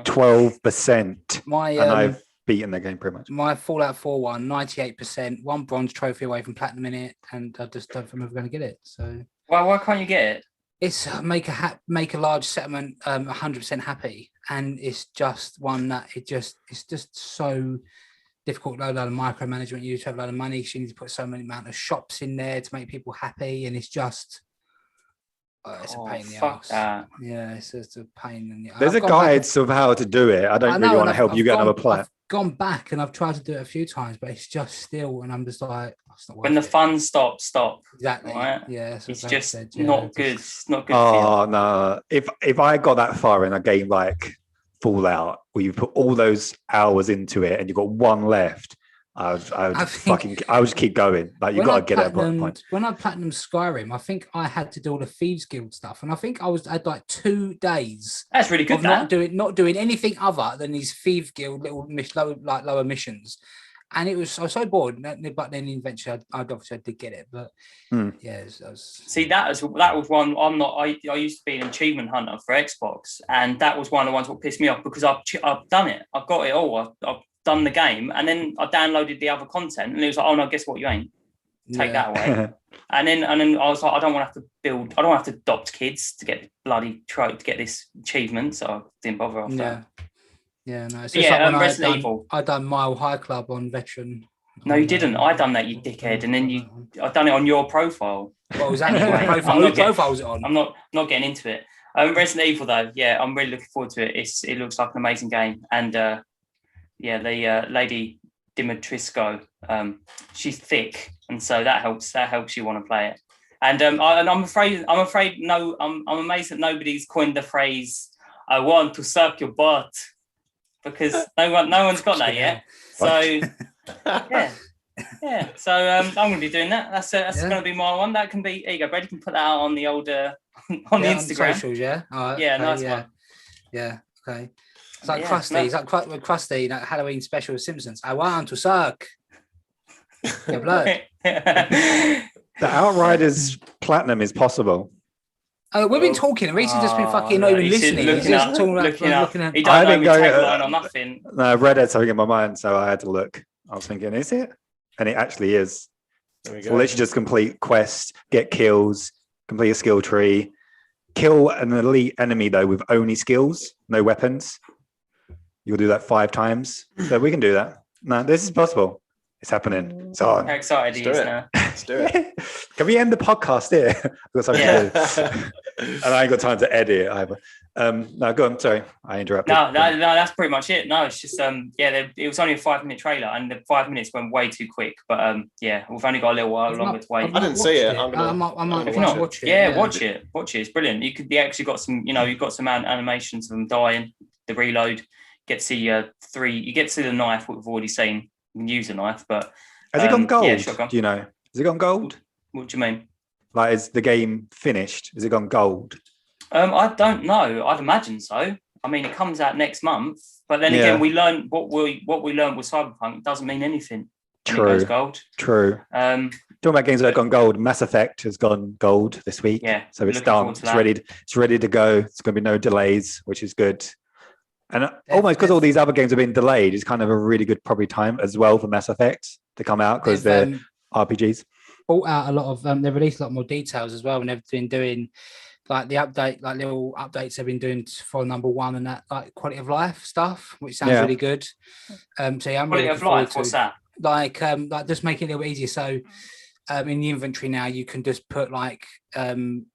12%. And I've beaten the game pretty much. My Fallout 4 one, 98%. 1 bronze trophy away from platinum in it, and I just don't think I'm ever going to get it. So. Why can't you get it? It's make a large settlement 100% happy, and it's just one that it's just so difficult. A lot of micromanagement. You have a lot of money. You need to put so many amount of shops in there to make people happy, and it's just it's a pain in the ass. Yeah, it's a pain in the ass. There's a guide of how to do it. I don't really want to help you get another play. I've gone back and I've tried to do it a few times, but it's just still, and I'm just like, when the fun stops, stop. Exactly. Right? Yeah. It's just not good. It's not good. Oh no! If I got that far in a game like Fallout, where you put all those hours into it and you've got one left, I would just keep going. Like, you got to get at that point. When I platinum Skyrim, I think I had to do all the Thieves Guild stuff, and I think I had like 2 days. That's really good. Not doing anything other than these Thieves Guild little lower missions. And I was so bored, but then eventually I obviously did get it. But See, that was one. I used to be an achievement hunter for Xbox, and that was one of the ones that pissed me off because I've done it. I've got it all. I've done the game, and then I downloaded the other content, and it was like, oh no, guess what? You ain't. Take that away. and then I was like, I don't want to have to build. I don't want to have to adopt kids to get bloody trope to get this achievement. So I didn't bother after that. Yeah, no. It's Resident Evil. I done Mile High Club on Veteran. No, you didn't. I done that, you dickhead, and then I done it on your profile. What was that? Whose profile was it on? I'm not getting into it. Resident Evil though, yeah, I'm really looking forward to it. It looks like an amazing game, and the lady Dimitrescu, she's thick, and so that helps you want to play it. And I'm amazed that nobody's coined the phrase "I want to suck your butt." Because no one's got that yet. So yeah. So I'm going to be doing that. That's going to be my one. That can be. There you go, Brad. You can put that out on the old on the Instagram. On socials, yeah. All right, nice one. Yeah. Okay. It's like Krusty. It's like Krusty. That Halloween special with Simpsons. I want to suck your blood. The Outriders Platinum is possible. We've been talking. Reese's just been fucking not even listening. He's just talking looking at. He don't know tagline or nothing. No, I've read something in my mind, so I had to look. I was thinking, is it? And it actually is. There we go. We'll literally just complete quests, get kills, complete a skill tree, kill an elite enemy though with only skills, no weapons. You'll do that 5 times. So we can do that. No, this is possible. It's happening. So how excited he is now. Let's do it. Can we end the podcast here? I've got something to do. And I ain't got time to edit either. No, go on. Sorry, I interrupted. No, that's pretty much it. No, it's just it was only a 5-minute trailer, and the 5 minutes went way too quick. But we've only got a little while longer to wait. I didn't see it. I might watch it. Yeah, watch it. Watch it. It's brilliant. You could be actually got some. You've got some animations of them dying, the reload. Get to see You get to see the knife. What we've already seen. You can use a knife, but has it gone gold? Yeah, do you know? Has it gone gold? What do you mean? Like, is the game finished? Has it gone gold? I don't know. I'd imagine so. I mean, it comes out next month, but then again, we learn what we learned with Cyberpunk doesn't mean anything. True. It goes gold. True. Talking about games that have gone gold, Mass Effect has gone gold this week. Yeah. So it's done. It's ready. It's ready to go. It's going to be no delays, which is good. And almost because all these other games have been delayed, it's kind of a really good probably time as well for Mass Effect to come out because they're RPGs. Brought out a lot of they've released a lot more details as well, and they've been doing like the update, like little updates they've been doing for number 1 and that like quality of life stuff, which sounds really good. So I'm quality really of life. What's that? Like just making it a little easier. So in the inventory now, you can just put like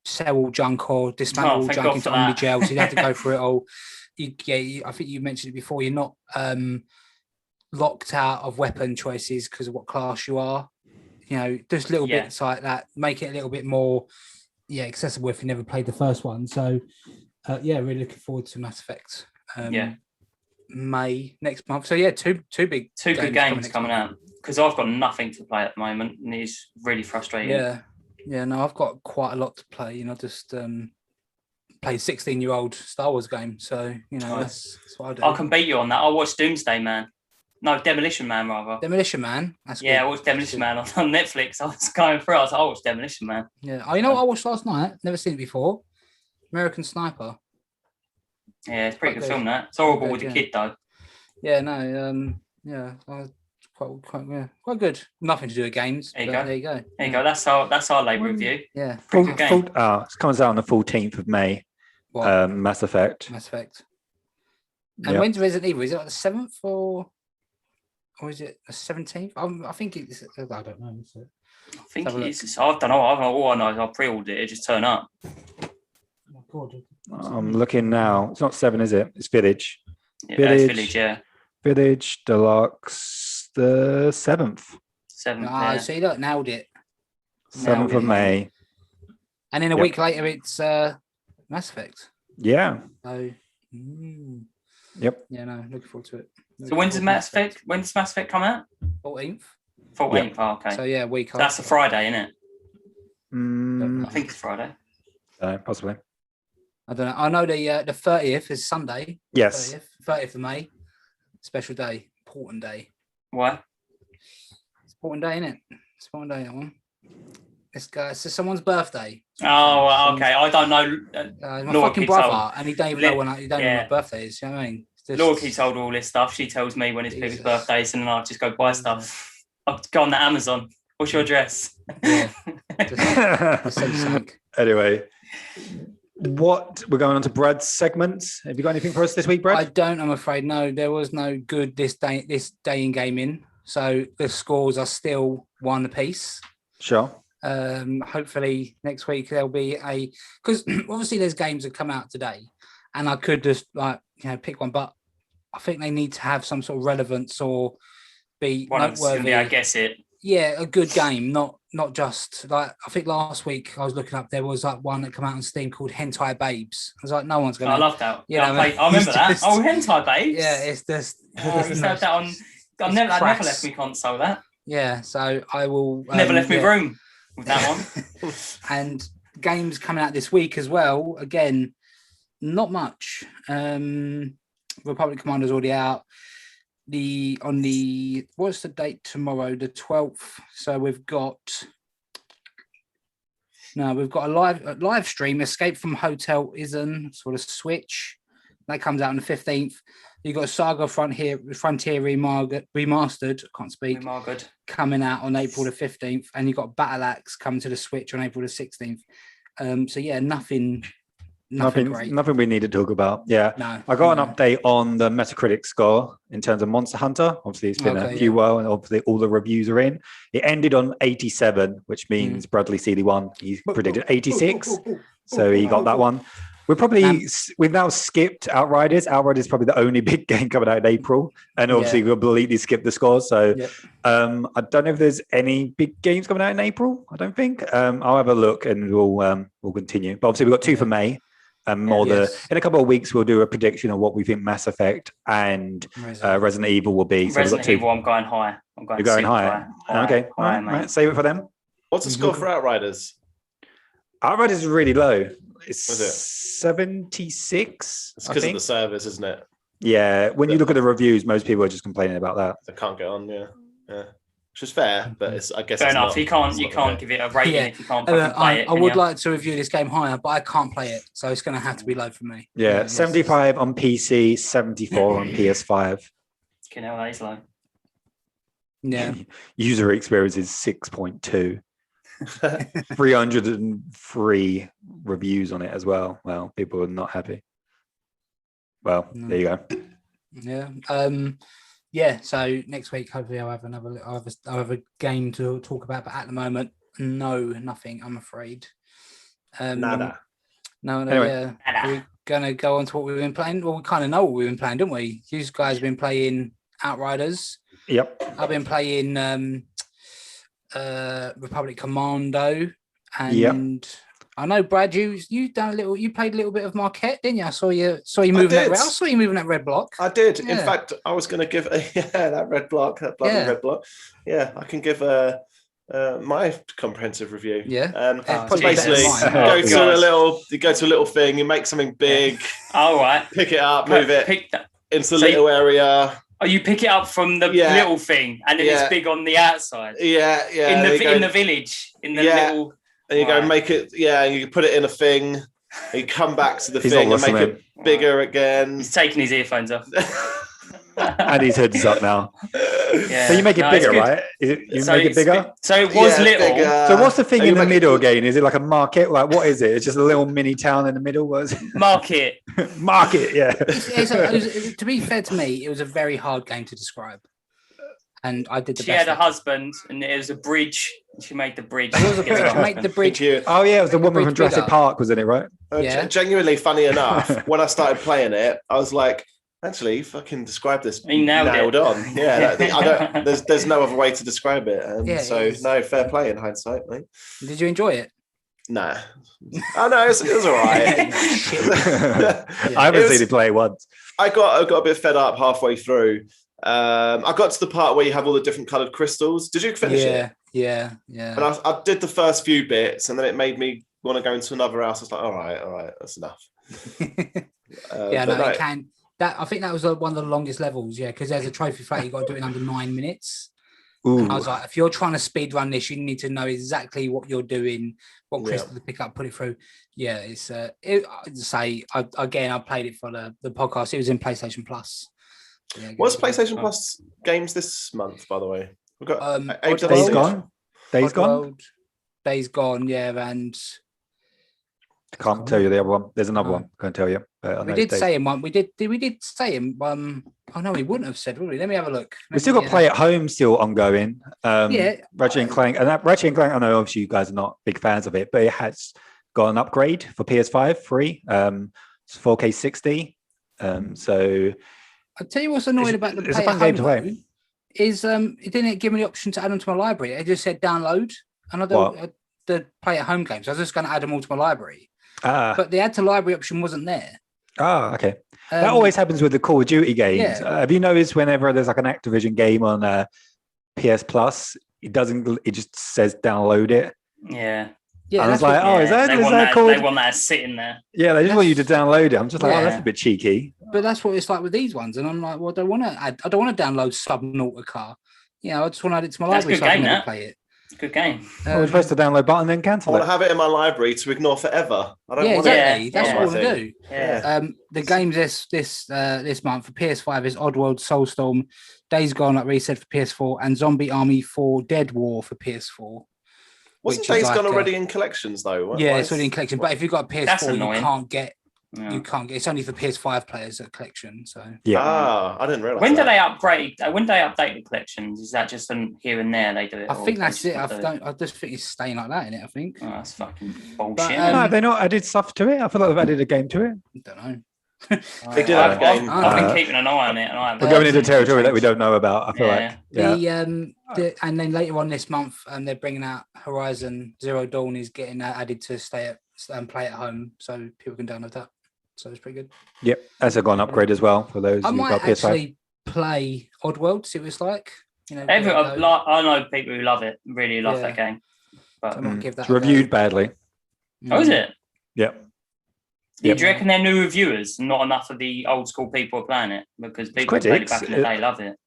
sell junk or dismantle junk into Omni Gel, so you have to go through it all. I think you mentioned it before. You're not locked out of weapon choices because of what class you are. Just little bits like that make it a little bit more, accessible if you never played the first one. So, really looking forward to Mass Effect. May next month. So two good games coming out because I've got nothing to play at the moment, and it's really frustrating. No, I've got quite a lot to play. Just played 16-year-old Star Wars game, so that's what I do. I can beat you on that. I watched Doomsday Man. No, Demolition Man rather. Demolition Man. That's good. I watched Demolition Man on Netflix. I was going through. I was like, I watched Demolition Man. Yeah. Oh, you know what I watched last night? Never seen it before. American Sniper. Yeah, it's pretty good film. That it's horrible with the kid though. Yeah. No. Quite good. Nothing to do with games. There you go. There you go. That's our late review. Yeah. It comes out on the 14th of May. What? Mass Effect. And when's Resident Evil? Is it like the 7th or is it the 17th? I think it's. I don't know. I think it is. I don't know. All I know is I pre-ordered it. It just turned up. Oh God. I'm looking now. It's not 7, is it? It's Village. Yeah, Village. Yeah. Village Deluxe, the 7th. 7th. So you nailed it. 7th of May. And then a week later, it's Mass Effect. Yeah. So, Yep. Yeah, no, looking forward to it. So when does Mass Effect come out? 14th. 14th. Yep. Oh, okay. So yeah, week. So that's a Friday, isn't it? I think it's Friday. Possibly. I don't know. I know the 30th is Sunday. Yes. 30th of May. Special day. Important day. Why? It's important day, isn't it? It's important day, that one. It's someone's birthday. Oh, okay. I don't know. My fucking brother, and he don't even know when my birthday is. You know what I mean? Laura keeps hold of all this stuff. She tells me when it's people's birthdays, and then I just go buy stuff. I'll go on the Amazon. What's your address? Yeah. Anyway, we're going on to Brad's segments. Have you got anything for us this week, Brad? I don't. I'm afraid no. There was no good this day in gaming. So the scores are still 1 apiece. Sure. Hopefully next week there'll be because obviously there's games that come out today, and I could just pick one, but I think they need to have some sort of relevance or be noteworthy. I guess it. Yeah, a good game, not just like I think last week I was looking up. There was like one that came out on Steam called Hentai Babes. I was like, no one's gonna. I love that. Yeah, I remember that. Oh, Hentai Babes. Yeah, it's just. That on. That never left me console. That. Yeah, so I will. Never left me room with that one. And games coming out this week as well. Again, not much. Republic Commando's already out. What's the date tomorrow? The 12th. So we've got a live stream. Escape from Hotel Izen for the Switch. That comes out on the 15th. You've got Saga Frontier Remastered. Can't speak. Remastered. Coming out on April the 15th, and you've got Battle Axe coming to the Switch on April the 16th. So yeah, nothing great. Nothing we need to talk about. Yeah. No. I got an update on the Metacritic score in terms of Monster Hunter. Obviously, it's been a few while, and obviously all the reviews are in. It ended on 87, which means Bradley Seeley won. He predicted 86, so he got that one. We've now skipped Outriders. Outriders is probably the only big game coming out in April, and obviously we'll completely skip the scores. So I don't know if there's any big games coming out in April. I don't think. I'll have a look and we'll continue. But obviously we've got 2 for May. In a couple of weeks we'll do a prediction of what we think Mass Effect and Resident Evil will be. So Resident Evil, I'm going high. You're going higher. Okay, all right. Save it for them. What's the score for Outriders? Outriders is really low. It's 76. It's because of the servers, isn't it? Yeah. When you look at the reviews, most people are just complaining about that. They can't get on. Yeah. Which is fair, but I guess fair enough. You can't give it a rating if you can't play it. I would like to review this game higher, but I can't play it, so it's going to have to be low for me. Yeah, 75 on PC, 74 on PS5. Okay, now that is low. Yeah. User experience is 6.2. 303 reviews on it as well. Well, people are not happy. Well, there you go. Yeah. So next week, hopefully, I'll have a game to talk about. But at the moment, nothing. I'm afraid. Nada. No. Anyway. Yeah. We're gonna go on to what we've been playing. Well, we kind of know what we've been playing, don't we? You guys have been playing Outriders. Yep. I've been playing Republic Commando, and I know Brad, you played a little bit of Marquette, didn't you? I saw you moving that red. I saw you moving that red block. I did. Yeah. In fact, I was going to give that red block, that bloody red block. Yeah, I can give my comprehensive review. Yeah. Basically, go to a little thing, you make something big. All right. Pick it up, move it into the little area. Oh, you pick it up from the little thing, and then it's big on the outside. Yeah. In the village, in the little. And you go make it, and you put it in a thing. And you come back to the thing and make it bigger again. He's taking his earphones off. And his hood's up now. Yeah. So you make it bigger, right? Make it bigger? So it was little. Bigger. So what's the thing in the middle again? Is it like a market? Like what is it? It's just a little mini town in the middle. Was market? Market, yeah. To be fair to me, it was a very hard game to describe. And I did the She best. had a husband, and it was a bridge. She made the bridge. It was a bridge. Make the bridge. Oh yeah, it was the woman from Jurassic Park, wasn't it? Right? Genuinely funny enough, when I started playing it, I was like, actually, you fucking describe this. He nailed it. On. Yeah, there's no other way to describe it. No, fair play in hindsight, mate. Did you enjoy it? Nah. Oh no, it was all right. I haven't seen it play once. I got a bit fed up halfway through. I got to the part where you have all the different coloured crystals. Did you finish it? Yeah. And I did the first few bits, and then it made me want to go into another house. I was like, all right, that's enough. It can. I think that was one of the longest levels. Yeah, because there's a trophy fight you got to do it in under 9 minutes. And I was like, if you're trying to speed run this, you need to know exactly what you're doing, what crystal to pick up, put it through. Yeah, it's. I played it for the podcast. It was in PlayStation Plus. Yeah, what's PlayStation Plus games this month, by the way? We've got Days Gone, yeah, and I can't tell you the other one. There's another one. I can't tell you. We did say him one. We did say him one. Oh no, we wouldn't have said, would we? Let me have a look. We still got Play at Home still ongoing. Ratchet and Clank, Ratchet and Clank. I know obviously you guys are not big fans of it, but it has got an upgrade for PS5 free. It's 4K 60. So I'll tell you what's annoying about the Play at Home is it didn't give me the option to add them to my library. It just said download another the Play at Home games. I was just going to add them all to my library. But the add to library option wasn't there. Oh, okay. That always happens with the Call of Duty games. Yeah. Have you noticed whenever there's like an Activision game on PS Plus, it just says download it? Yeah. Yeah, I was like, is that called? They want that sitting there. Yeah, they just want you to download it. I'm just like, that's a bit cheeky. But that's what it's like with these ones. And I'm like, well, I don't want to download Subnautica. I just want to add it to my library so I can never play it. It's a good game. We're supposed to download button and then cancel I want to have it in my library to ignore forever. I don't want exactly. That's what I want to do. Yeah. The games this month for PS5 is Oddworld Soulstorm, Days Gone, like we said, for PS4, and Zombie Army 4 Dead War for PS4. Wasn't Days Gone already in collections though? It's already in collection. But if you've got a PS4, you can't get. You can't get. It's only for PS5 players at collection. So I didn't realize. When do they upgrade? When do they update the collections? Is that just here and there they do it? I think that's it. I just think it's staying like that in it. I think. Oh, that's fucking bullshit. No, they not added stuff to it. I feel like they've added a game to it. I don't know. They did have a game. I've been keeping an eye on it, and we're going into territory that we don't know about. I feel and then later on this month, they're bringing out Horizon Zero Dawn is getting added to stay and play at home, so people can download that. So it's pretty good. Yep, that's a gone upgrade as well for those. I might actually play Oddworld, see what it's like. I know people who love it, really love that game. But I might give that it's reviewed badly. Oh, is it? Yep. Do you reckon they're new reviewers? Not enough of the old school people are playing it because people who played it back in the day love it.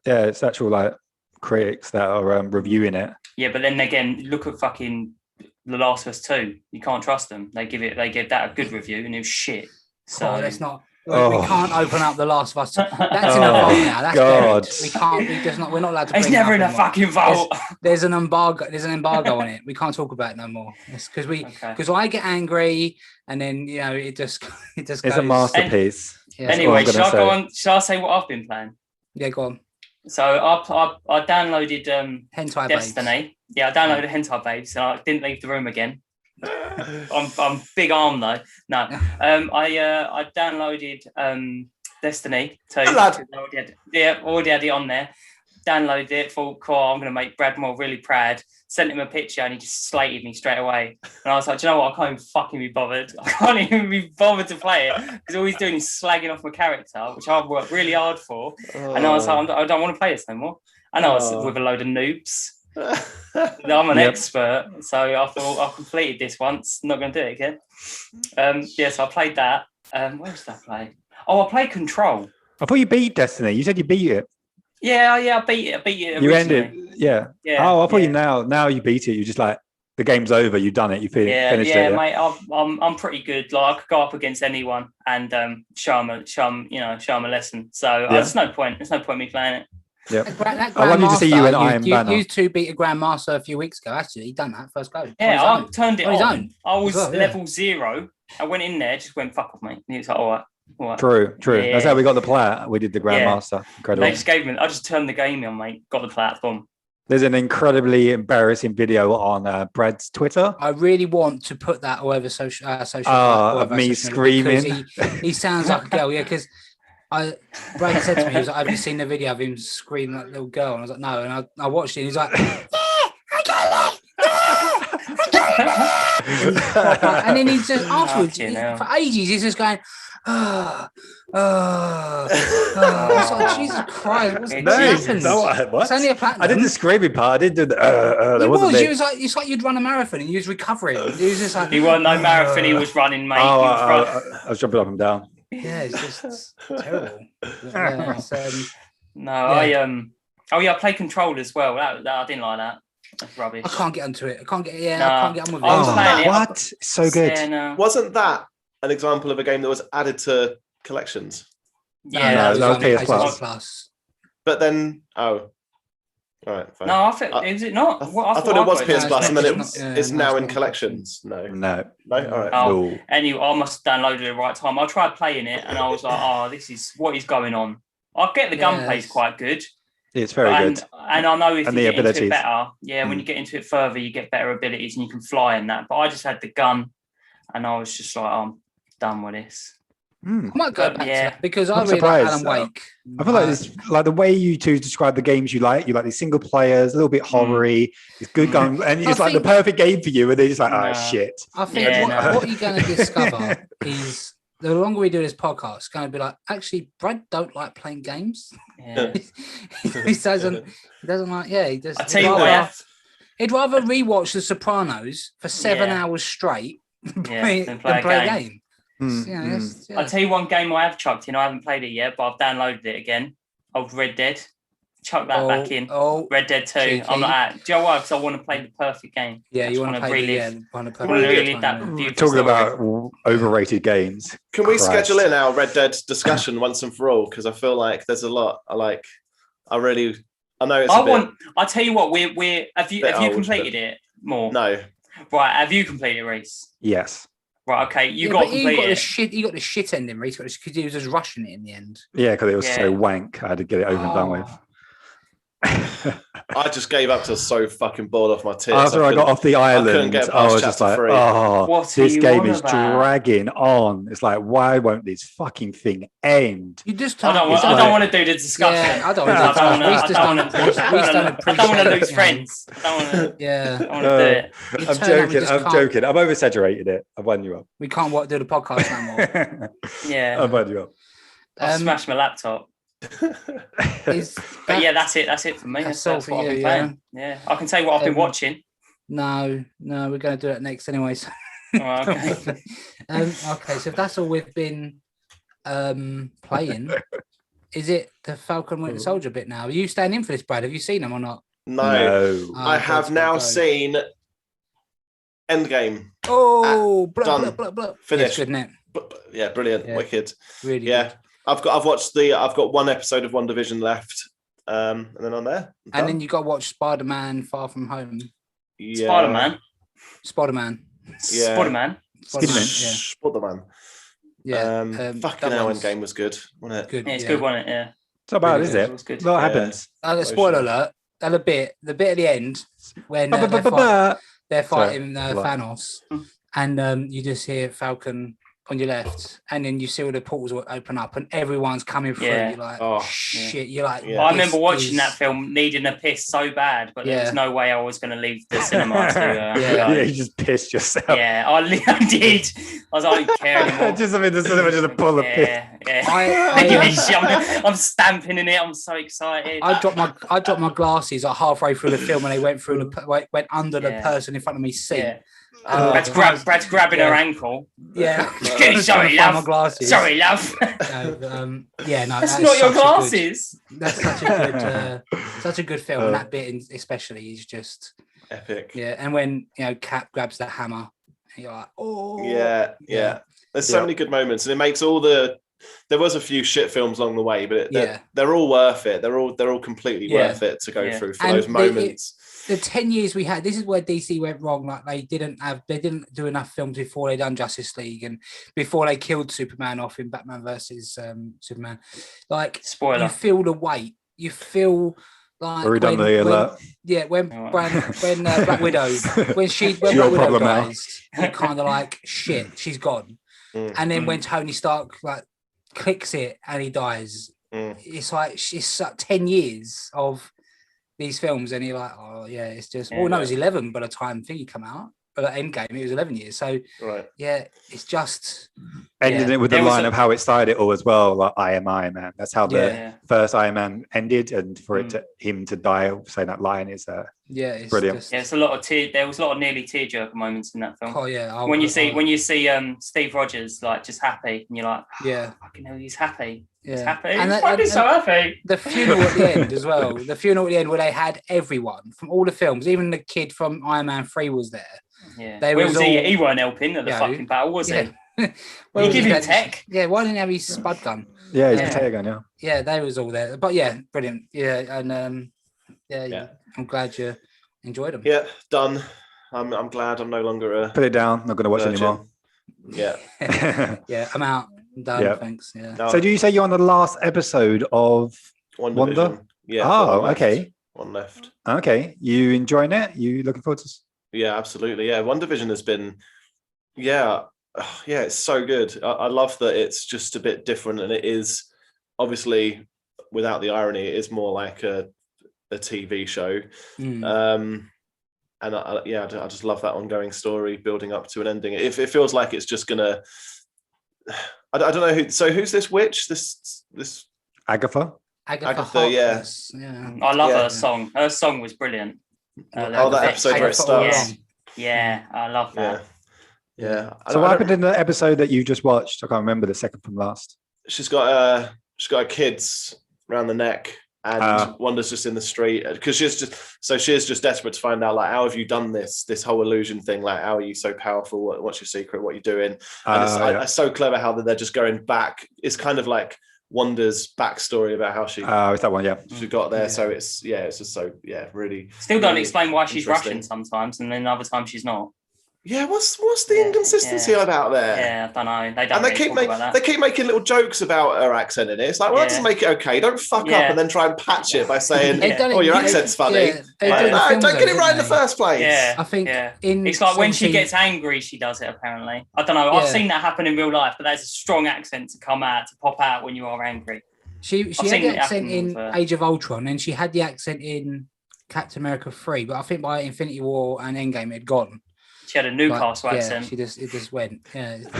It's actual like critics that are reviewing it. Yeah, but then again, look at fucking The Last of Us 2. You can't trust them. They give that a good review and it was shit. So let's not. We can't open up The Last of Us 2. That's in a vault now. That's God. We can't. We're not allowed to. It's never in a fucking vault. There's an embargo. There's an embargo on it. We can't talk about it no more. It's because I get angry and then it just goes. It's a masterpiece. Anyway, shall I say what I've been playing? Yeah, go on. So I downloaded Hentai Destiny. Babes. Yeah, I downloaded Hentai Babes and I didn't leave the room again. I'm big arm though. No, I downloaded Destiny 2. Already had it on there. Downloaded it. Thought, cool, I'm going to make Bradmore really proud. Sent him a picture and he just slated me straight away. And I was like, do you know what? I can't even fucking be bothered. I can't even be bothered to play it because all he's doing is slagging off my character, which I've worked really hard for. And I was like, I don't want to play this anymore. And I was with a load of noobs. I'm an expert, so I thought I completed this once. Not going to do it again. So I played that. Where did I play? I played Control. I thought you beat Destiny. You said you beat it. Yeah, I beat it. You ended. Yeah. Oh, I thought you now you beat it. You're just like the game's over. You've done it. You finished it. Yeah, mate. I'm pretty good. Like I could go up against anyone and show them a lesson. So there's no point. There's no point me playing it. Yeah, I wanted to see you in Iron Banner. You two beat a Grandmaster a few weeks ago. Actually, he done that first go. Yeah, I turned it on. I was level 0. I went in there, just went fuck off, mate. And he was like, all right. True. Yeah. That's how we got the plat. We did the Grandmaster. Incredible. They just gave me. I just turned the game on, mate. Got the plat. Boom. There's an incredibly embarrassing video on Brad's Twitter. I really want to put that all over social. Of me screaming. He sounds like a girl. Yeah, because. Brad said to me, he was like, have you seen the video of him screaming like a little girl? And I was like, no. And I watched it. And he's like, And then he's just afterwards, for ages, he's just going, it's like, Jesus Christ, what's happened? What? It's only a platinum. I did the screaming part. I didn't do the. It was like it's like you'd run a marathon and you was recovering. It was just like he wasn't no marathon. He was running, mate. I was jumping up and down. Yeah, it's just terrible. Yeah, I played Control as well. That I didn't like that. That's rubbish. I can't get onto it. I can't get on with it. I was playing what? So good. Yeah, no. Wasn't that an example of a game that was added to collections? Yeah, that was PS Plus. But then, all right. Fine. No, I think is it not? I thought it was PS Plus, and then it's now in collections. No. All right. Oh, anyway, I must have downloaded it at the right time. I tried playing it, and I was like, this is what is going on. I get the gunplay is quite good. It's very good. And I know if you get into it better, when you get into it further, you get better abilities and you can fly in that. But I just had the gun, and I was just like, I'm done with this. I might go back to that because I I'm really like Alan Wake. I feel like it's like the way you two describe the games you like these single players, a little bit horror-y, it's good going, and it's like the perfect game for you, and they're just like, shit. I think what you're going to discover is the longer we do this podcast, it's going to be like, actually, Brad don't like playing games. Yeah. he doesn't like, he does. I tell you what, he'd rather rewatch The Sopranos for 7 hours straight than play a game. I'll tell you one game I have chucked in. I haven't played it yet, but I've downloaded it again. Old Red Dead. Chuck that back in. Red Dead 2. Cheeky. I'm like, do you know why? Because I want to play the perfect game. Yeah, you want to relive that. Talking about overrated games. Can we schedule in our Red Dead discussion once and for all? Because I feel like there's a lot. I know it's. I'll tell you what. Have you completed it more? No. Right. Have you completed it, Reese? Yes. Right, okay, you got the shit ending, Reese, because he was just rushing it in the end. Yeah, because it was so wank. I had to get it over and done with. I just gave up to so fucking bored off my tits. After I got off the island, I was just like, this game is dragging on. It's like, why won't this fucking thing end? You just I don't want to do the discussion. Yeah, I don't want to lose friends. I don't want to do it. I'm joking. I've oversaturated it. I've wound you up. We can't do the podcast no more. I've wound you up. I smashed my laptop. But that's it for me. That's what I've been playing. Yeah, I can tell you what I've been watching. No, we're going to do it next anyway. So. Okay. Okay, so if that's all we've been playing, is it the Falcon Winter Soldier bit now? Are you staying in for this, Brad? Have you seen them or not? No. I have now seen Endgame. Done. Finished. Good, isn't it? Yeah, brilliant. Yeah. Wicked. Really good. I've got one episode of WandaVision left, and then I'm there. And then you got to watch Spider-Man: Far From Home. Yeah. Spider-Man. Yeah. Spider-Man. Yeah. Fucking hell, Endgame was good, wasn't it? Good. Yeah, it's good, wasn't it? Yeah. It's not bad, is it? It good. What happens? Spoiler alert. The bit at the end when they're fighting Thanos, and you just hear Falcon on your left, and then you see all the portals will open up and everyone's coming through. You're like, shit. You're like, I remember watching that film, needing a piss so bad, but there was no way I was going to leave the cinema to you just pissed yourself. Yeah, I did. I was like, I don't care anymore. Just in the cinema, just a pull of piss. I'm stamping in it. I'm so excited. I dropped my glasses like halfway through the film when they went through went under the person in front of me seat. Brad's grabbing her ankle. Yeah. Sorry, love. My glasses. Sorry, love. That's not your glasses. That's such a good film. And that bit especially is just epic. Yeah, and when Cap grabs the hammer, and you're like, yeah. There's so many good moments, and it makes all the. There was a few shit films along the way, but they're all worth it. They're all completely worth it to go through for those moments. The 10 years we had, this is where DC went wrong. Like they didn't do enough films before they done Justice League and before they killed Superman off in Batman versus Superman. Like, spoiler, you feel the weight. You feel like when Black Widow Black Widow dies, you're kind of like, shit, she's gone. And then when Tony Stark like clicks it and he dies, it's like 10 years of these films, and you're like, it's just. It was 11 by the time Thingy come out. Endgame, it was 11 years. So yeah, it's just ending it with the line of how it started it all as well. Like I am Iron Man. That's how the first Iron Man ended, and for him to die saying that line is it's brilliant. It's a lot of there was a lot of nearly tearjerker moments in that film. Oh yeah, when you see Steve Rogers like just happy, and you're like, fucking hell, he's happy. Yeah. He's happy. He's so happy. The funeral at the end as well. The funeral at the end where they had everyone from all the films, even the kid from Iron Man 3 was there. Yeah. He weren't helping at the fucking battle, was he? Well, he gave him tech. Yeah, why didn't he have his spud gun? Yeah, his potato gun, Yeah, they was all there. But yeah, brilliant. Yeah, and I'm glad you enjoyed them. Yeah, done. I'm glad I'm no longer put it down, not gonna watch anymore. Yeah. Yeah, I'm out. I'm done, thanks. Yeah. So do you say you're on the last episode of Wonder? Yeah. Oh, okay. One left. Okay. You enjoying it? You looking forward to this? Yeah, absolutely. Yeah, WandaVision has been, it's so good. I love that it's just a bit different, and it is obviously, without the irony, it is more like a TV show. And I just love that ongoing story building up to an ending. It feels like it's just gonna. I don't know who. So who's this witch? This Agatha. Agatha, yeah. I love her song. Her song was brilliant. That episode where it starts. Yeah, I love that. Yeah. So what happened in the episode that you just watched? I can't remember the second from last. She's got her kids around the neck, and Wanda's just in the street because she is just desperate to find out, like, how have you done this whole illusion thing? Like, how are you so powerful? What's your secret? What are you doing? And it's so clever how they're just going back. It's kind of like Wanda's backstory about how she it's that one, she got there. So it's just so really still don't explain why she's Russian sometimes, and then other times she's not. Yeah, what's the inconsistency about there? Yeah, I don't know. They don't. And they keep making little jokes about her accent in it. It's like, well, that doesn't make it okay. Don't fuck up and then try and patch it by saying, your accent's funny. Don't get it right in the first place. Yeah, I think it's like when she gets angry, she does it. Apparently, I don't know. I've seen that happen in real life, but there's a strong accent to pop out when you are angry. She had the accent in Age of Ultron, and she had the accent in Captain America 3. But I think by Infinity War and Endgame, it had gone. She had a Newcastle accent. It just went. Yeah. I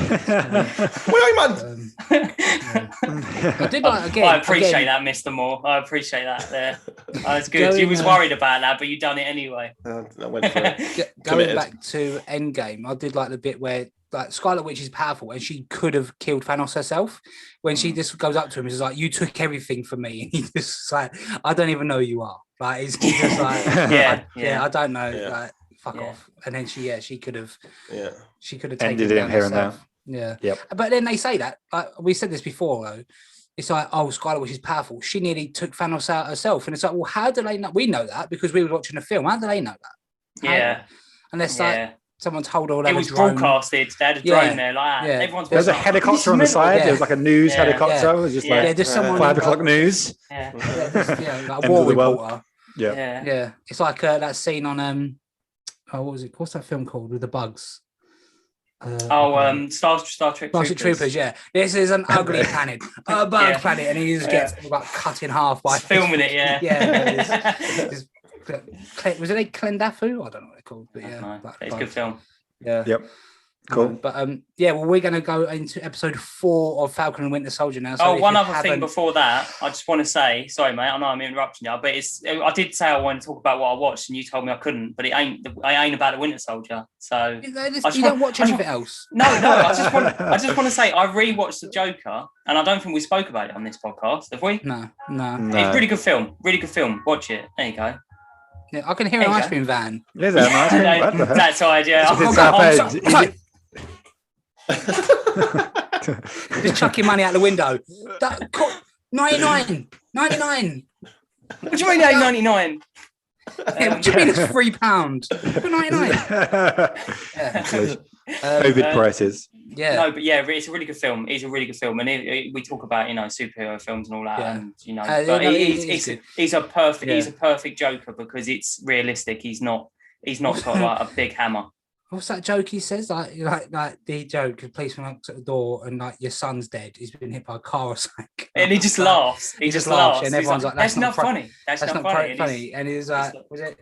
did I appreciate that, Mr. Moore. I appreciate that. There, that's good. You was worried about that, but you done it anyway. I went for it. Going back to Endgame, I did like the bit where like Scarlet Witch is powerful, and she could have killed Thanos herself. When she just goes up to him, he's like, "You took everything from me," and he just like, "I don't even know who you are." Like he's just like, I don't know. Yeah. Like, fuck off. And then she could have taken ended it here and there. Yeah. Yep. But then they say that, we said this before though, it's like, oh, Scarlet Witch is powerful. She nearly took Thanos out herself. And it's like, well, how do they know? We know that because we were watching the film. How do they know that? Unless like someone told all that. It was broadcasted. They had a drone there like that. Everyone's There's a helicopter on the side. There was like a news helicopter. It was just like just someone 5 o'clock news. Like a war reporter. Yeah. It's like that scene on what was it? What's that film called with the bugs? Star Trek Troopers. Yeah, this is an ugly planet, a bug planet, and he just gets like cut in half by filming it. Was it Clendafu? I don't know what they're called, but it's a good film. Yeah. Yep. Cool. We're going to go into episode 4 of Falcon and Winter Soldier now. So one other thing before that, I just want to say, sorry, mate, I know I'm interrupting you, but I did say I wanted to talk about what I watched, and you told me I couldn't, but I ain't about the Winter Soldier. So you don't watch anything else. No. I just want to say I rewatched The Joker, and I don't think we spoke about it on this podcast, have we? No. It's a really good film. Really good film. Watch it. There you go. Yeah, I can hear an ice cream van. Is there an ice cream van? That's side, Just chucking money out the window. 99. What do you mean 99? What do you mean it's £3? 99. COVID prices. Yeah. No, but it's a really good film. It's a really good film, and we talk about superhero films and all that, and but he's a perfect Joker because it's realistic. He's not got like a big hammer. What's that joke he says? Like the joke, the policeman knocks at the door and like your son's dead. He's been hit by a car or something. And he just laughs. He just laughs. And everyone's like, that's not funny. That's not funny. And he's like, was it?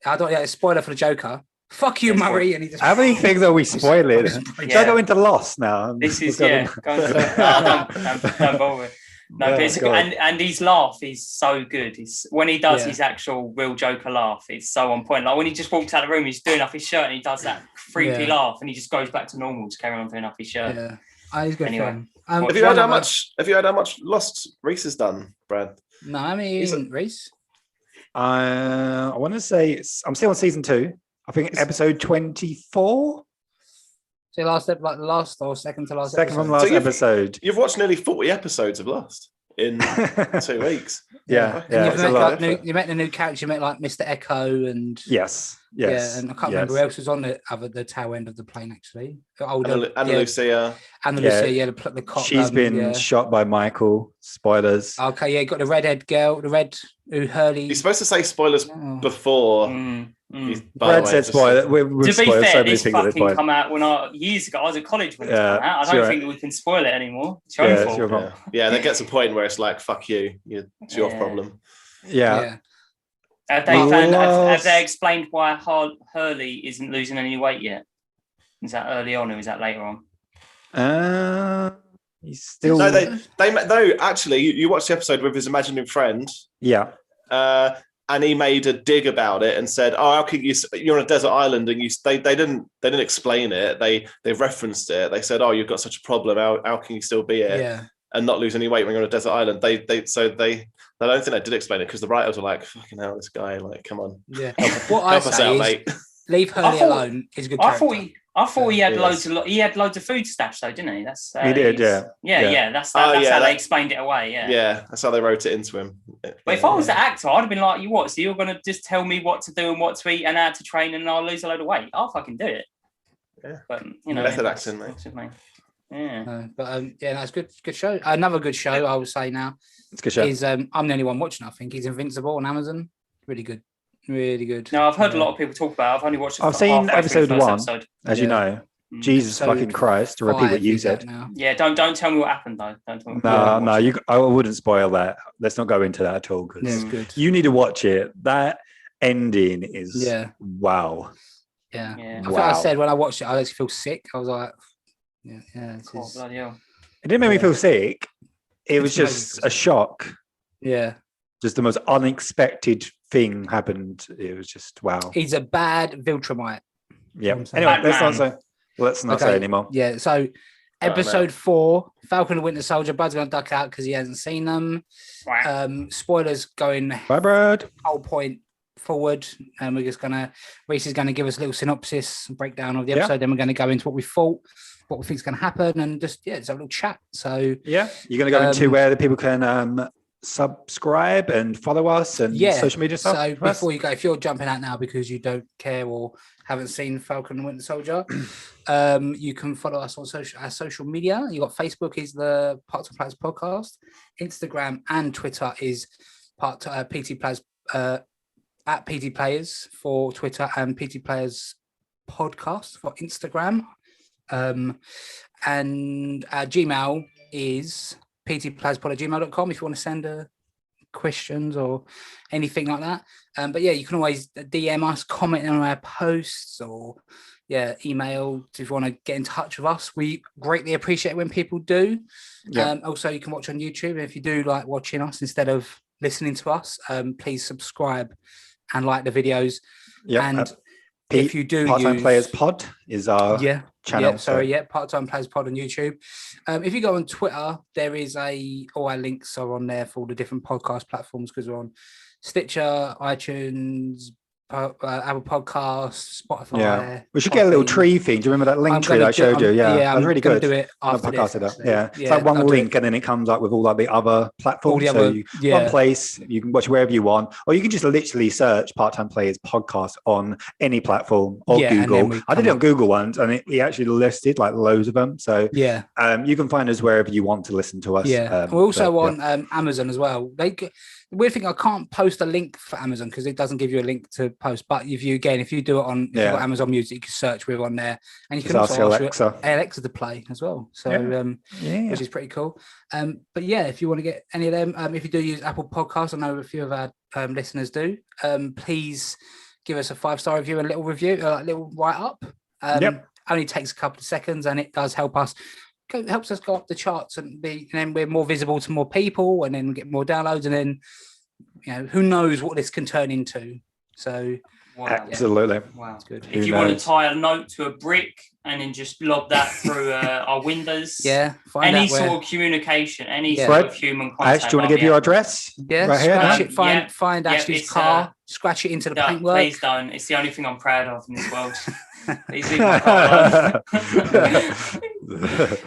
I don't. Spoiler for the Joker. fuck you, Murray. And he just, how many things are we spoiling? Should I go into Lost now? This is don't bother. No, and his laugh is so good. When he does his actual real Joker laugh, it's so on point. Like when he just walks out of the room, he's doing off his shirt and he does that creepy laugh, and he just goes back to normal to carry on doing off his shirt. Yeah, he's good. Anyway, have you heard how much Lost Reese has done, Brad? No, I mean Reese. I want to say I'm still on season 2. I think episode 24. So last or second to last. Second from last episode. You've watched nearly 40 episodes of Lost in 2 weeks. Yeah. You met the new character. You met like Mr. Echo and yes. Yeah, and I can't remember who else was on the tail end of the plane actually. And Lucia. And Lucia, the cop. She's been shot by Michael. Spoilers. Okay, you got the redhead girl, who Hurley. You're supposed to say spoilers before. Brad said spoiler. To be fair, this fucking come out years ago. I was at college when it came out. I don't think we can spoil it anymore. It's your own fault. Yeah, there gets a point where it's like, fuck you. It's your problem. Yeah. Have they explained why Hurley isn't losing any weight yet? Is that early on or is that later on? He's still. No, actually, you watched the episode with his imaginary friend. Yeah. And he made a dig about it and said, "Oh, how can you're on a desert island?" And they didn't explain it. They referenced it. They said, "Oh, you've got such a problem. How can you still be here and not lose any weight when you're on a desert island?" They I don't think they did explain it because the writers were like, "Fucking hell, this guy! Like, come on, help us out, mate. Leave Hurley alone. He's a good character." I thought he had loads of food stash though, didn't he? That's he did, yeah. That's how they explained it away. Yeah, that's how they wrote it into him. But if I was the actor, I'd have been like, so you're gonna just tell me what to do and what to eat and how to train, and I'll lose a load of weight. I'll fucking do it. Yeah, but method acting, mate. Yeah, that's good show. Another good show, I would say now. It's a good show. Is I'm the only one watching. I think he's Invincible on Amazon. Really good. Really good. No, I've heard a lot of people talk about it. I've only watched it. I've seen episode 1, as you know. Jesus fucking Christ, to repeat what you said. Yeah, don't tell me what happened though. Don't tell me. No, I wouldn't spoil that. Let's not go into that at all because you need to watch it. That ending is wow. Yeah. I think I said when I watched it, I just feel sick. I was like, bloody hell. It didn't make me feel sick. It was just a shock. Yeah. Just the most unexpected thing happened. It was just wow. He's a bad Viltrumite. Yeah. Anyway, let's not say anymore. Yeah. So, episode 4, Falcon the Winter Soldier. Bud's gonna duck out because he hasn't seen them. Spoilers going. Bye, Brad. Whole point forward, and we're just Reese is gonna give us a little synopsis and breakdown of the episode. Then we're gonna go into what we thought, what we think is gonna happen, and just a little chat. So you're gonna go into where the people can subscribe and follow us and social media stuff. So before you go, if you're jumping out now because you don't care or haven't seen Falcon and Winter Soldier, you can follow us on social media. You got Facebook is the Part Time Players Podcast, Instagram and Twitter is PT Players at PT Players for Twitter and PT Players Podcast for Instagram, and our Gmail is ptplayerspod@gmail.com if you want to send questions or anything like that. But you can always DM us, comment on our posts, or email if you want to get in touch with us. We greatly appreciate when people do. Also, you can watch on YouTube. And if you do like watching us instead of listening to us, please subscribe and like the videos. And if you do Part-Time Players Pod is our channel. Part-Time Players Pod on YouTube. If you go on Twitter, there is all our links are on there for all the different podcast platforms because we're on Stitcher, iTunes, Apple Podcasts, Spotify. Yeah, we should get a little tree thing. Do you remember that link tree that I showed you? Yeah, that was really good. Do it after this, it's like one link, and then it comes up with all like the other platforms. One place you can watch wherever you want, or you can just literally search Part-Time Players Podcast on any platform or Google. I did it on Google once, and we actually listed like loads of them. So you can find us wherever you want to listen to us. Yeah, we're also on Amazon as well. The weird thing, I can't post a link for Amazon because it doesn't give you a link to post. But if you do it on you've got Amazon Music, you can search with on there, and you can also ask Alexa to play as well. So which is pretty cool. But if you want to get any of them, if you do use Apple Podcasts, I know a few of our listeners do. Please give us a 5-star review, a little review, a little write-up. Only takes a couple of seconds, and it does help us. Helps us go up the charts and then we're more visible to more people, and then get more downloads, and then who knows what this can turn into. So absolutely, wow, it's good. If you want to tie a note to a brick and then just lob that through our windows, any sort of communication, any sort of human contact. Ash, do you want to give your address? Yeah, right scratch here. Find Ashley's car, scratch it into the paintwork. Please don't. It's the only thing I'm proud of in this world. Please leave my car alone.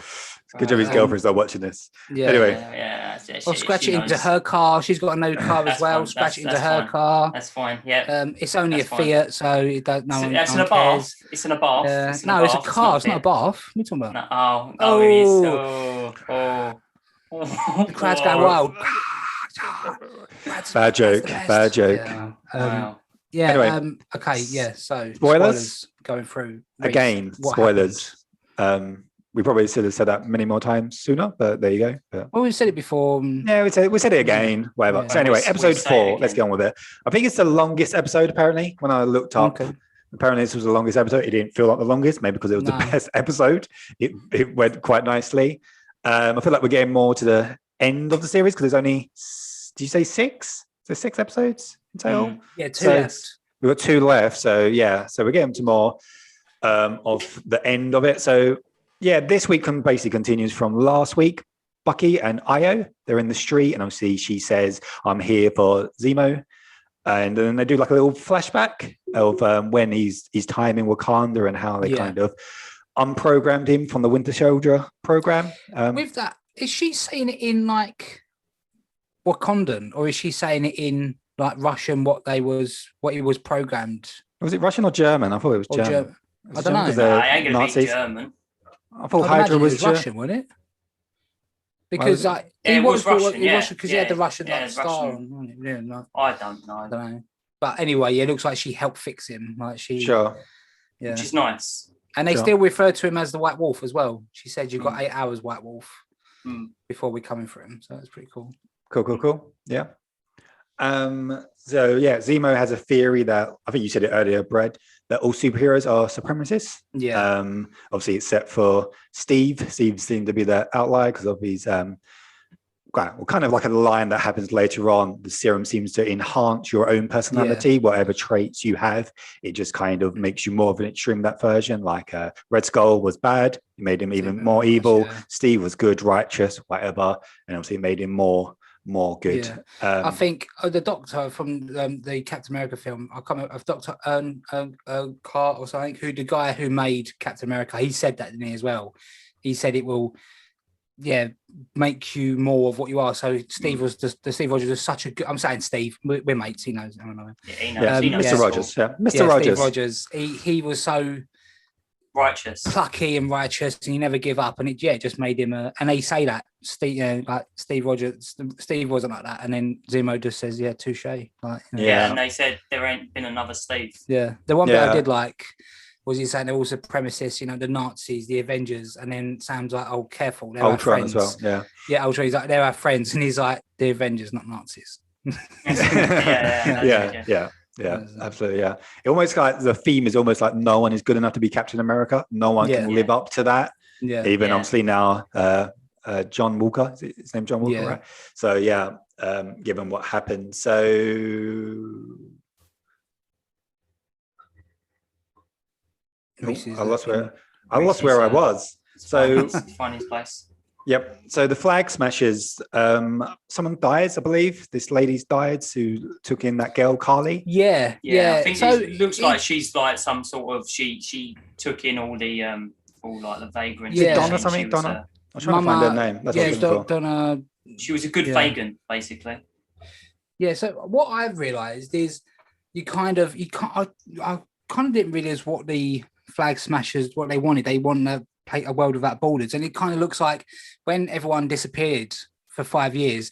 Good job his girlfriend's not watching this. Anyway. Or scratch it into her car. She's got a new car as well. Scratch it into her car. That's fine. Yeah. It's only a Fiat, so it don't. No one cares. Bath. It's in a bath. No, it's a car. It's not a bath. What are you talking about? No, it is. The crowd's going wild. Bad joke. Yeah. Wow. Anyway, okay. Yeah. So spoilers going through again. Spoilers. We probably should have said that many more times sooner, but there you go. Well, we've said it before. Yeah, we said it again. Whatever. So anyway, episode 4. Let's get on with it. I think it's the longest episode. Apparently, when I looked up, apparently this was the longest episode. It didn't feel like the longest, maybe because it was the best episode. It went quite nicely. I feel like we're getting more to the end of the series because there's only. Did you say 6? Is there 6 episodes in total? Yeah, 2 left. We've got 2 left. So so we're getting to more of the end of it. So. Yeah, this week basically continues from last week. Bucky and Io, they're in the street, and obviously she says, "I'm here for Zemo," and then they do like a little flashback of when he's time in Wakanda and how they kind of unprogrammed him from the Winter Soldier program. With that, is she saying it in like Wakandan, or is she saying it in like Russian? What he was programmed? Was it Russian or German? I thought it was German. I don't know. I ain't gonna be German. I thought Hydra was Russian, wasn't it? Because he was Russian because he had the Russian star on it. I don't know. But anyway, it looks like she helped fix him. Like which is nice. And they still refer to him as the White Wolf as well. She said you've got 8 hours, White Wolf, before we're coming for him. So that's pretty cool. Cool. Yeah. Zemo has a theory that I think you said it earlier, Brad, that all superheroes are supremacists. Yeah. Obviously, it's set for Steve. Steve seemed to be the outlier because of his kind of like a line that happens later on. The serum seems to enhance your own personality, whatever traits you have. It just kind of makes you more of an extreme that version. Like Red Skull was bad, it made him even more evil. Yeah. Steve was good, righteous, whatever, and obviously it made him more good. I think the Doctor from the Captain America film, I can't remember, Dr. Carr or something, the guy who made Captain America, he said that to me as well. He said it will make you more of what you are. So Steve was Steve Rogers was such a good, I'm saying Steve, we're mates, he knows. I don't know. Yeah, he knows. He knows. Mr. Rogers. Mr. Rogers. Steve Rogers. He was so righteous, plucky and righteous, and he never give up, and it just made him and they say that Steve Rogers, Steve wasn't like that, and then Zemo just says touche, like, and they said there ain't been another Steve. The one bit I did like was he saying they're all supremacists, the Nazis, the Avengers, and then Sam's like, oh, careful, they're Ultron our friends as well. Ultron, he's like, they're our friends, and he's like, the Avengers, not Nazis. Yeah, absolutely. Yeah, it almost like the theme is almost like no one is good enough to be Captain America. No one can live up to that. Even obviously now, John Walker, is his name John Walker, right? So given what happened, so I lost where I was. So find his place. Yep. So the flag smashes. Someone dies, I believe. This lady's died who took in that girl, Carly. Yeah. I think it looks like she's like some sort of she took in all the the vagrants. Yeah. Donna something. Donna. I'm trying to find her name. That's what Donna. She was a good vegan, basically. Yeah. So what I've realised is I kind of didn't realise what the flag smashers what they wanted. They want to play a world without borders, and it kind of looks like when everyone disappeared for 5 years,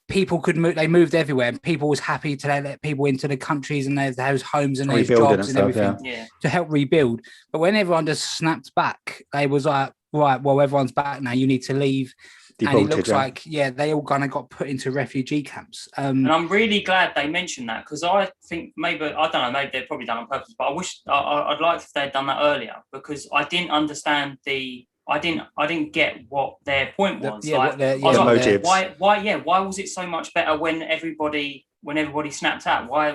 people could move. They moved everywhere, and people was happy to let people into the countries and those homes and those jobs and everything to help rebuild. But when everyone just snapped back, they was like, right, well, everyone's back now. You need to leave. and it looks like they all kind of got put into refugee camps. And I'm really glad they mentioned that, because I think maybe they've probably done it on purpose, but I wish I'd like if they'd done that earlier, because I didn't understand I didn't get what their point was. Why was it so much better when everybody snapped out? Why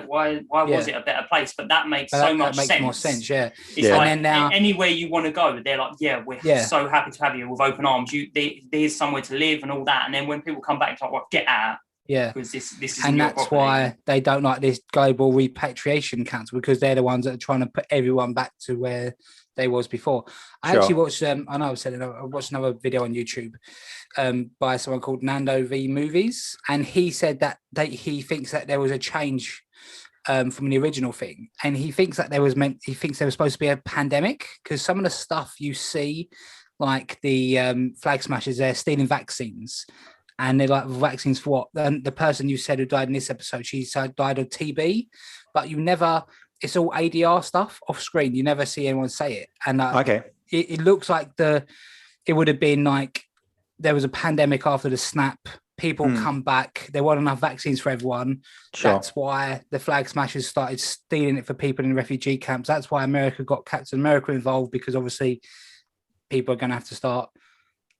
was it a better place? But that makes much sense. More sense, yeah. It's like, and then now, anywhere you want to go, they're like, we're so happy to have you with open arms. There's somewhere to live and all that. And then when people come back, it's like, well, get out. Yeah, because this is, and that's why they don't like this global repatriation council, because they're the ones that are trying to put everyone back to where they was before. I actually watched. I know I said it. I watched another video on YouTube by someone called Nando V Movies, and he said that he thinks that there was a change from the original thing, and he thinks that he thinks there was supposed to be a pandemic, because some of the stuff you see, like the flag smashers, they're stealing vaccines. And they're like, vaccines for what? The person you said who died in this episode, she died of TB, but you never, it's all ADR stuff off screen. You never see anyone say it. And it looks like it would have been like there was a pandemic after the snap. People come back. There weren't enough vaccines for everyone. Sure. That's why the flag smashers started stealing it for people in refugee camps. That's why America got Captain America involved, because obviously people are going to have to start,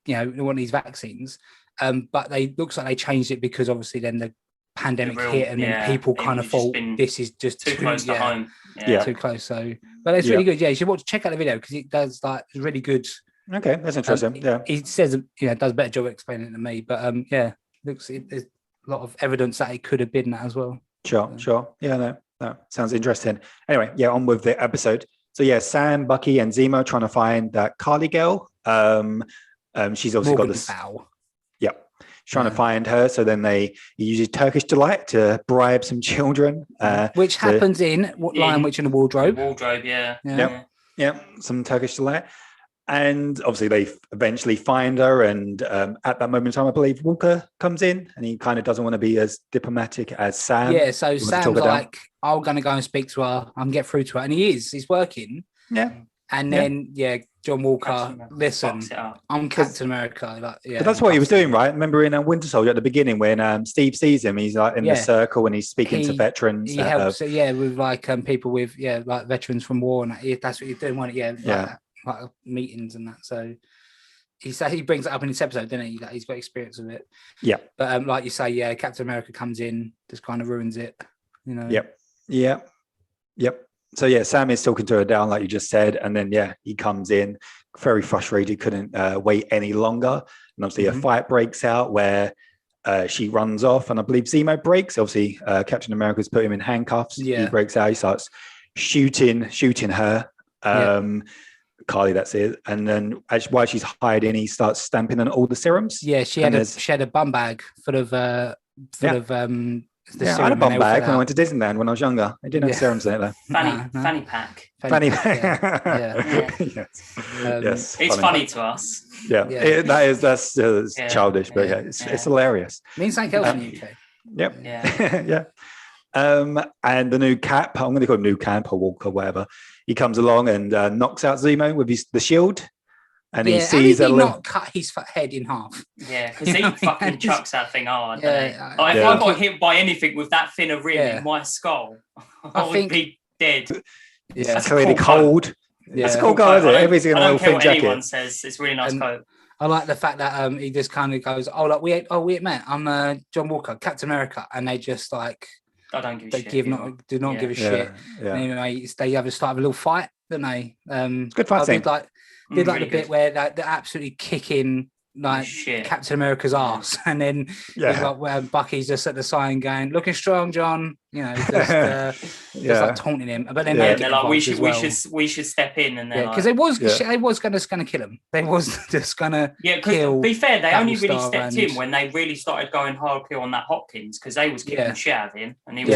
they want these vaccines. But looks like they changed it because obviously then the pandemic hit, and then people kind of thought this is just too close to home. Too close. So, but it's really good. Yeah, you should check out the video, because it does it's really good. Okay, that's interesting. He says does a better job explaining it than me, but there's a lot of evidence that it could have been that as well. Sure. Yeah, no, sounds interesting. Anyway, on with the episode. So Sam, Bucky, and Zemo trying to find that Carly girl. She's obviously got this. Trying to find her, so then he uses Turkish delight to bribe some children, which happens in Lion Witch in the wardrobe. Some Turkish delight, and obviously they eventually find her. And at that moment in time, I believe Walker comes in, and he kind of doesn't want to be as diplomatic as Sam. Yeah, so Sam's like, "I'm going to go and speak to her. I can get through to her," and he's working. Yeah, and then John Walker, listen, I'm Captain America. But that's what he was doing, right? Remember in Winter Soldier at the beginning when Steve sees him, he's like in the circle and he's speaking to veterans. He helps, with like people with like veterans from war, and that's what he's doing. Like meetings and that. So he brings it up in this episode, doesn't he? That he's got experience with it. Yeah. But like you say, Captain America comes in, just kind of ruins it. Yep. So Sam is talking to her down, like you just said, and then he comes in, very frustrated, couldn't wait any longer, and obviously a fight breaks out where she runs off, and I believe Zemo breaks. Obviously, Captain America's put him in handcuffs. He breaks out. He starts shooting her. Carly, that's it. And then while she's hiding, he starts stamping on all the serums. Yeah, she had a bum bag full of I had a bum bag when I went to Disneyland when I was younger. I didn't have serums in it though. Fanny pack. Fanny pack. Yes. It's funny to us. That's childish, but it's hilarious. It means something else in the UK. Yep. And the new Cap, I'm going to call him New Cap or Walker, whatever. He comes along and knocks out Zemo with the shield. And he sees not cut his head in half. Yeah, because he fucking chucks that thing hard. If I got hit by anything with that thin of rim in my skull, I would be dead. Yeah, it's really cold. It's a cool guy, isn't it? Everybody's in a little thin jacket. Anyone says it's really nice coat. I like the fact that he just kind of goes, we ain't met. I'm John Walker, Captain America, and they just like. I don't give a shit. Do not give a shit. Yeah. Anyway, they have a start of a little fight, don't they? Good fight scene. Did like the bit where they're absolutely kicking like Captain America's ass, and then like where Bucky's just at the sign going, "Looking strong, John." Just like taunting him. But then they're like, "We should step in," and then because they was going to kill him. They was just going to kill. To be fair, they only really stepped in when they really started going hardcore on that Hopkins, because they was kicking the shit out of him, and he was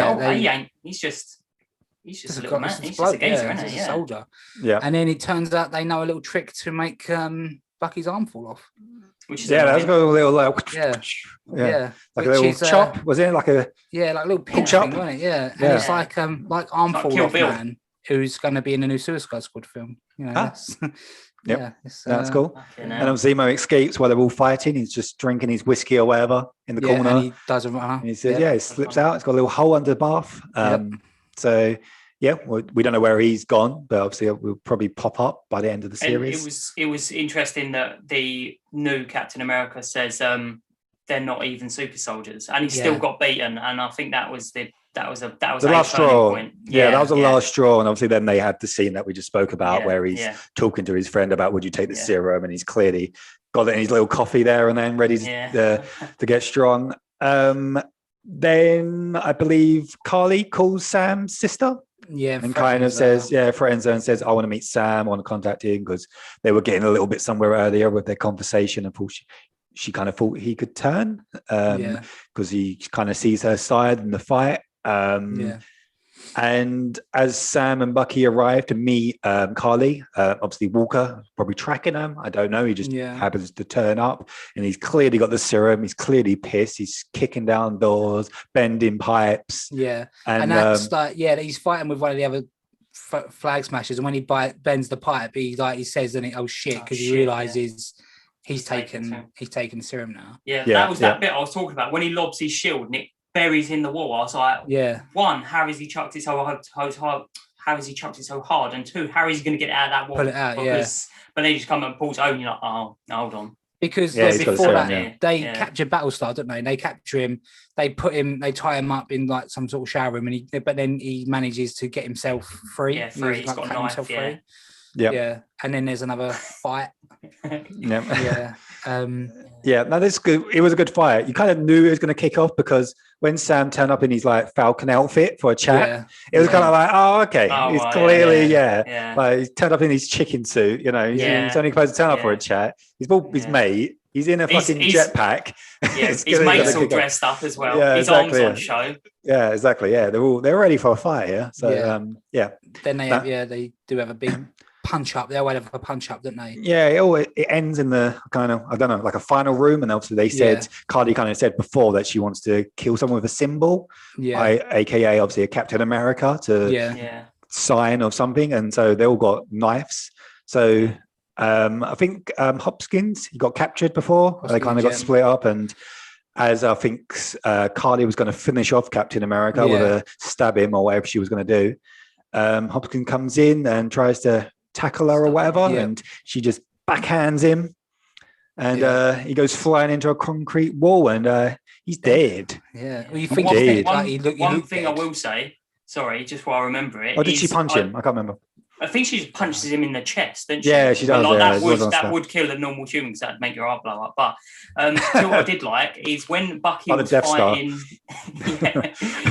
he's just a little man. He's just a geezer, isn't he? He's a soldier. Yeah. And then it turns out they know a little trick to make Bucky's arm fall off. Which is that's got a little like a little chop. Was it like a like a little pinch chop? Wasn't it? Yeah. And it's like arm fall off, man. who's going to be in the new Suicide Squad film. That's cool. And obviously Zemo escapes while they're all fighting. He's just drinking his whiskey or whatever in the corner. And he doesn't run. He says, he slips out. It's got a little hole under the bath. So we don't know where he's gone, but obviously it will probably pop up by the end of the series. And it was interesting that the new Captain America says they're not even super soldiers, and he still got beaten. And I think that was the last straw. Point. That was the last straw. And obviously then they had the scene that we just spoke about where he's talking to his friend about, would you take the serum? And he's clearly got it in his little coffee there and then ready to get strong. Then I believe Carly calls Sam's sister. And kind of says, threatens her and says, I want to meet Sam, I want to contact him, because they were getting a little bit somewhere earlier with their conversation, and she kind of thought he could turn because he kind of sees her side in the fight. And as Sam and Bucky arrive to meet Carly, obviously Walker probably tracking them. I don't know. He just happens to turn up, and he's clearly got the serum. He's clearly pissed. He's kicking down doors, bending pipes. And that's he's fighting with one of the other flag smashers. And when he bends the pipe, he says, "Oh shit!" because he realizes he's taken the serum now. That was that bit I was talking about when he lobs his shield and it buries in the wall. I was like, one, how has he chucked it so hard? How has he chucked it so hard? And two, how is he going to get out of that wall? Pull it out, But they just come and pulls it over, and you're like, oh, no, hold on. Because before that, they capture Battlestar, don't they? And they capture him. They tie him up in like some sort of shower room, but then he manages to get himself free. Yeah, free. He's got a knife. Free. Yeah. And then there's another fight. No, this good. It was a good fight. You kind of knew it was going to kick off because when Sam turned up in his like Falcon outfit for a chat, it was kind of like, oh, okay, he's clearly like he's turned up in his chicken suit. You know, he's only supposed to turn up for a chat. He's brought his mate. He's in a fucking jetpack. Yeah, his mate's all dressed up as well. Yeah, his arms on show. Yeah, exactly. Yeah, they're ready for a fight. Yeah. So Then they do have a big punch up. They always have a punch up, don't they? Yeah, it ends in the kind of, I don't know, like a final room. And obviously they said, Carly kind of said before that she wants to kill someone with a symbol, aka obviously a Captain America to sign or something. And so they all got knives. So I think Hopkins, he got captured before. They kind of got split up. And as I think Carly was going to finish off Captain America with a stab him or whatever she was going to do, Hopkins comes in and tries to tackle her or whatever, and she just backhands him, and he goes flying into a concrete wall, and he's dead. Well, you think he's dead. One thing I will say, sorry, just while I remember it. Or did she punch him? I can't remember. I think she punches him in the chest, doesn't she? Yeah, she does. That would kill a normal human because that'd make your heart blow up. But what I did like is when Bucky was fighting.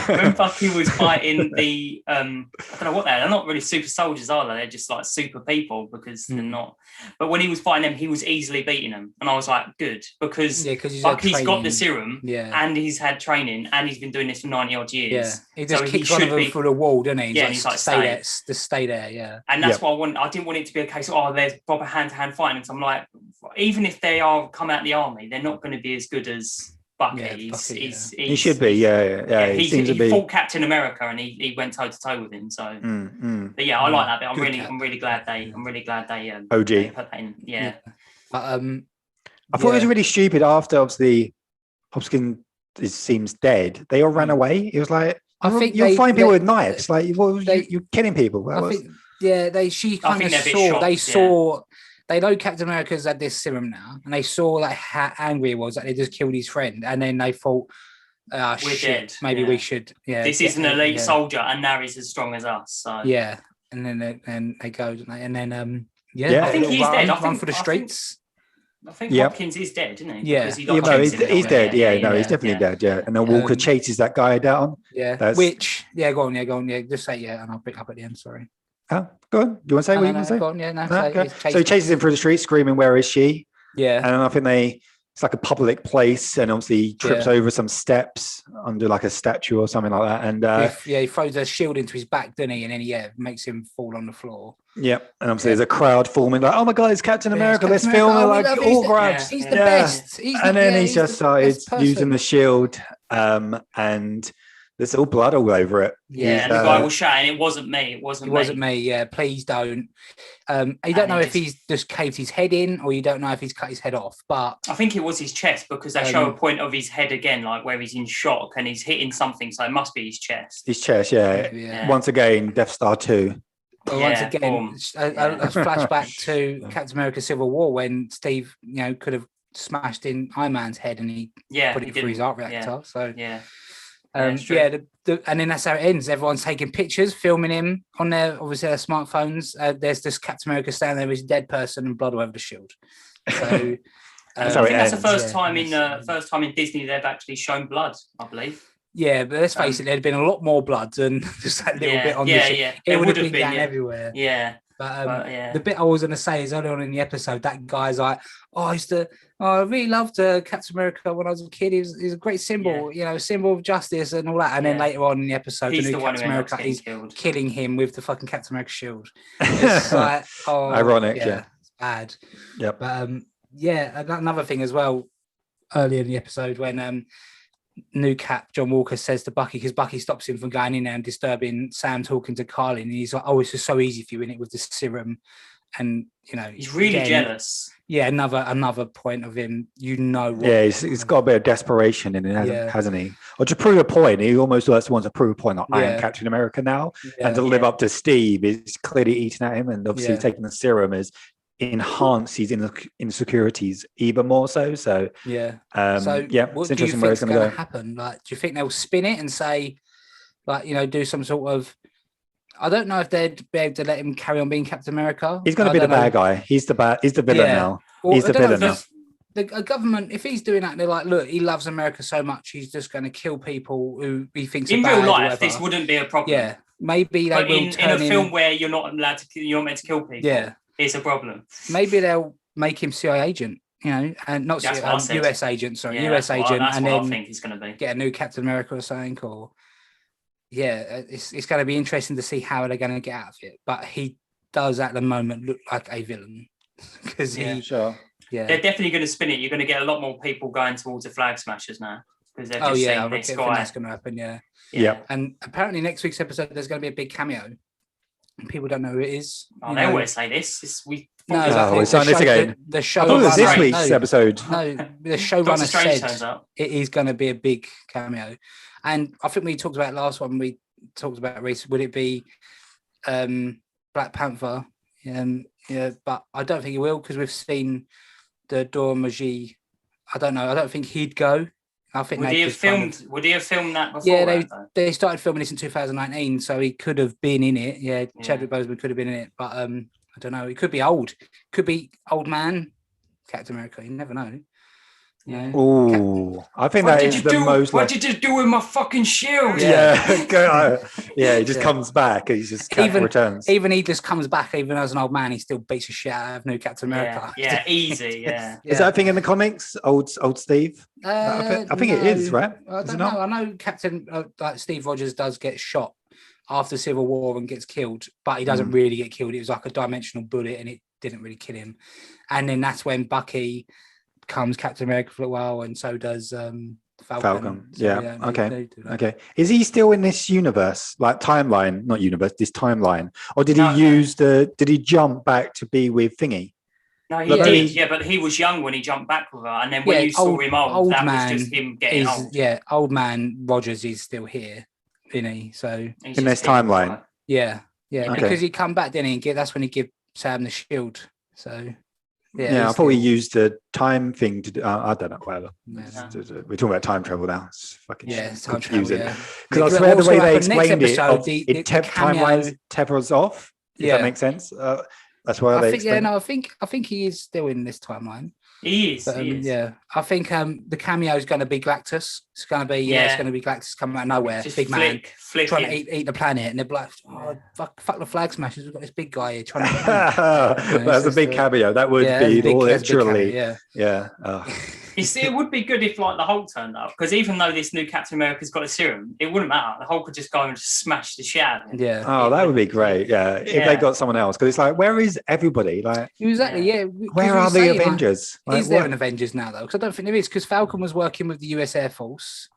When Bucky was fighting the, I don't know what they're not really super soldiers, are they? They're just like super people because they're not. But when he was fighting them, he was easily beating them, and I was like, good because Bucky's got the serum, and he's had training, and he's been doing this for 90 odd years. He just kicks one of them through the wall, doesn't he? He's like stay there. And that's what I want. I didn't want it to be a case of, there's proper hand-to-hand fighting. So I'm like, even if they are come out of the army, they're not going to be as good as Bucky. He should be, he fought Captain America and he went toe-to-toe with him. So, but I like that bit. I'm really glad they OG put that in. I thought it was really stupid after obviously Hopkins seems dead. They all ran away. It was like, I think you'll find people with knives. Like you're killing people. They know Captain America's had this serum now, and they saw like how angry he was that they just killed his friend, and then they thought, we're dead. Maybe we should. This is an elite soldier, and now he's as strong as us. So and then they go, and then I think he's dead. Run for the streets. I think Hopkins is dead, isn't he? He's dead. He's definitely dead. Yeah, and then Walker chases that guy down. Yeah, go on. Yeah, just say and I'll pick up at the end. Sorry. Oh, go on. Do you want to say what you want to say? Go on. Yeah, no. So he chases him through the street, screaming, "Where is she?" Yeah, and I think it's like a public place, and obviously he trips over some steps under like a statue or something like that, and he throws a shield into his back, doesn't he? And then makes him fall on the floor. Yep, and obviously there's a crowd forming, like, "Oh my God, it's Captain America! Let's film it!" Like all grabs. He's the best. And then he just started using the shield, and There's all blood all over it. Yeah, and the guy was shouting, "It wasn't me. It wasn't me. Yeah, please don't." You don't know if he's just caved his head in, or you don't know if he's cut his head off. But I think it was his chest, because they show a point of his head again, like where he's in shock and he's hitting something. So it must be his chest. His chest, yeah. Once again, Death Star 2. Well, once again, a flashback to Captain America: Civil War, when Steve, could have smashed in Iron Man's head and he put it through his arc reactor. So and then that's how it ends. Everyone's taking pictures, filming him on their smartphones. There's this Captain America standing there with his dead person and blood all over the shield. So I think that's the first time in Disney they've actually shown blood, I believe. Yeah, but let's face it, there'd been a lot more blood than just that little bit on the ship. It would have been down everywhere. Yeah. But the bit I was going to say is early on in the episode, that guy's like, I really loved Captain America when I was a kid. He's a great symbol, symbol of justice and all that. And then later on in the episode, the new Captain America, he's killing him with the fucking Captain America shield. It's like, ironic, it's bad. Yep. But another thing as well, earlier in the episode when new Cap John Walker says to Bucky, because Bucky stops him from going in there and disturbing Sam talking to Carly, and he's like, it's just so easy for you in it with the serum, and he's really jealous. Yeah, another point of him, he's got a bit of desperation in it, hasn't he? Or to prove a point, he almost wants to prove a point that I am Captain America now, and to live up to Steve is clearly eating at him, and obviously taking the serum is enhance his insecurities even more so. What it's interesting where it's going to happen. Like, do you think they'll spin it and say, like, do some sort of? I don't know if they'd be able to let him carry on being Captain America. He's going to be the bad guy. He's the villain now. Well, he's the villain now. The government, if he's doing that, they're like, look, he loves America so much, he's just going to kill people who he thinks are bad. In real life, this wouldn't be a problem. Yeah, maybe they will in a film where you're not allowed to, you're not meant to kill people. Yeah. It's a problem. Maybe they'll make him CIA agent, and not US agent, US agent, and then I think he's going to be get a new Captain America or something. Or it's going to be interesting to see how they're going to get out of it. But he does at the moment look like a villain because they're definitely going to spin it. You're going to get a lot more people going towards the flag smashers now because they're just saying this guy. That's going to happen. Yeah. And apparently next week's episode there's going to be a big cameo. People don't know who it is. They always say this. It's on this again. The show. I thought it was this week's episode. No, the showrunner said it is going to be a big cameo, and I think we talked about last one. We talked about Reese. Would it be Black Panther? But I don't think he will because we've seen the Dora Milaje. I don't know. I don't think he'd go. I think would he have filmed that before? Yeah, they started filming this in 2019, so he could have been in it. Yeah, Chadwick Boseman could have been in it, but I don't know. He could be old. Could be old man Captain America. You never know. Yeah. Oh, I think that is the most. What did you do with my fucking shield? Yeah, he just comes back. He's just returns. Even he just comes back. Even as an old man, he still beats the shit out of new Captain America. Yeah, easy. Yeah. Is that a thing in the comics? Old Steve. I think it is, right? I don't know. I know Captain like Steve Rogers does get shot after Civil War and gets killed, but he doesn't really get killed. It was like a dimensional bullet, and it didn't really kill him. And then that's when Bucky becomes Captain America for a while, and so does Falcon. So, okay. Is he still in this universe, like timeline? Not universe, this timeline, or did he jump back to be with Thingy? No, he did. Yeah, but he was young when he jumped back with her, and then when you saw him old, that was just him getting old. Yeah, old man Rogers is still here, isn't he? So in this timeline, because he come back, didn't he? That's when he give Sam the shield. So. Yeah, I thought we used the time thing to do. I don't know. Whatever. We're talking about time travel now. It's fucking confusing. Because I swear the way they explained it timeline tethers off. If that makes sense. That's why they explain. I think he is still in this timeline. He is. Yeah, I think the cameo is going to be Galactus. It's going to be it's going to be Galactus coming out of nowhere, just big man trying to eat the planet, and they're like, fuck the flag smashers. We've got this big guy here trying to. That's a big cameo. That would be literally. You see, it would be good if like the Hulk turned up, because even though this new Captain America's got a serum, it wouldn't matter. The Hulk could just go and just smash the shit out of him. Yeah. Oh, that would be great. Yeah, if they got someone else, because it's like, where is everybody? Like, exactly. Yeah. Where are the Avengers? Is there an Avengers now though? Because I don't think there is. Because Falcon was working with the US Air Force.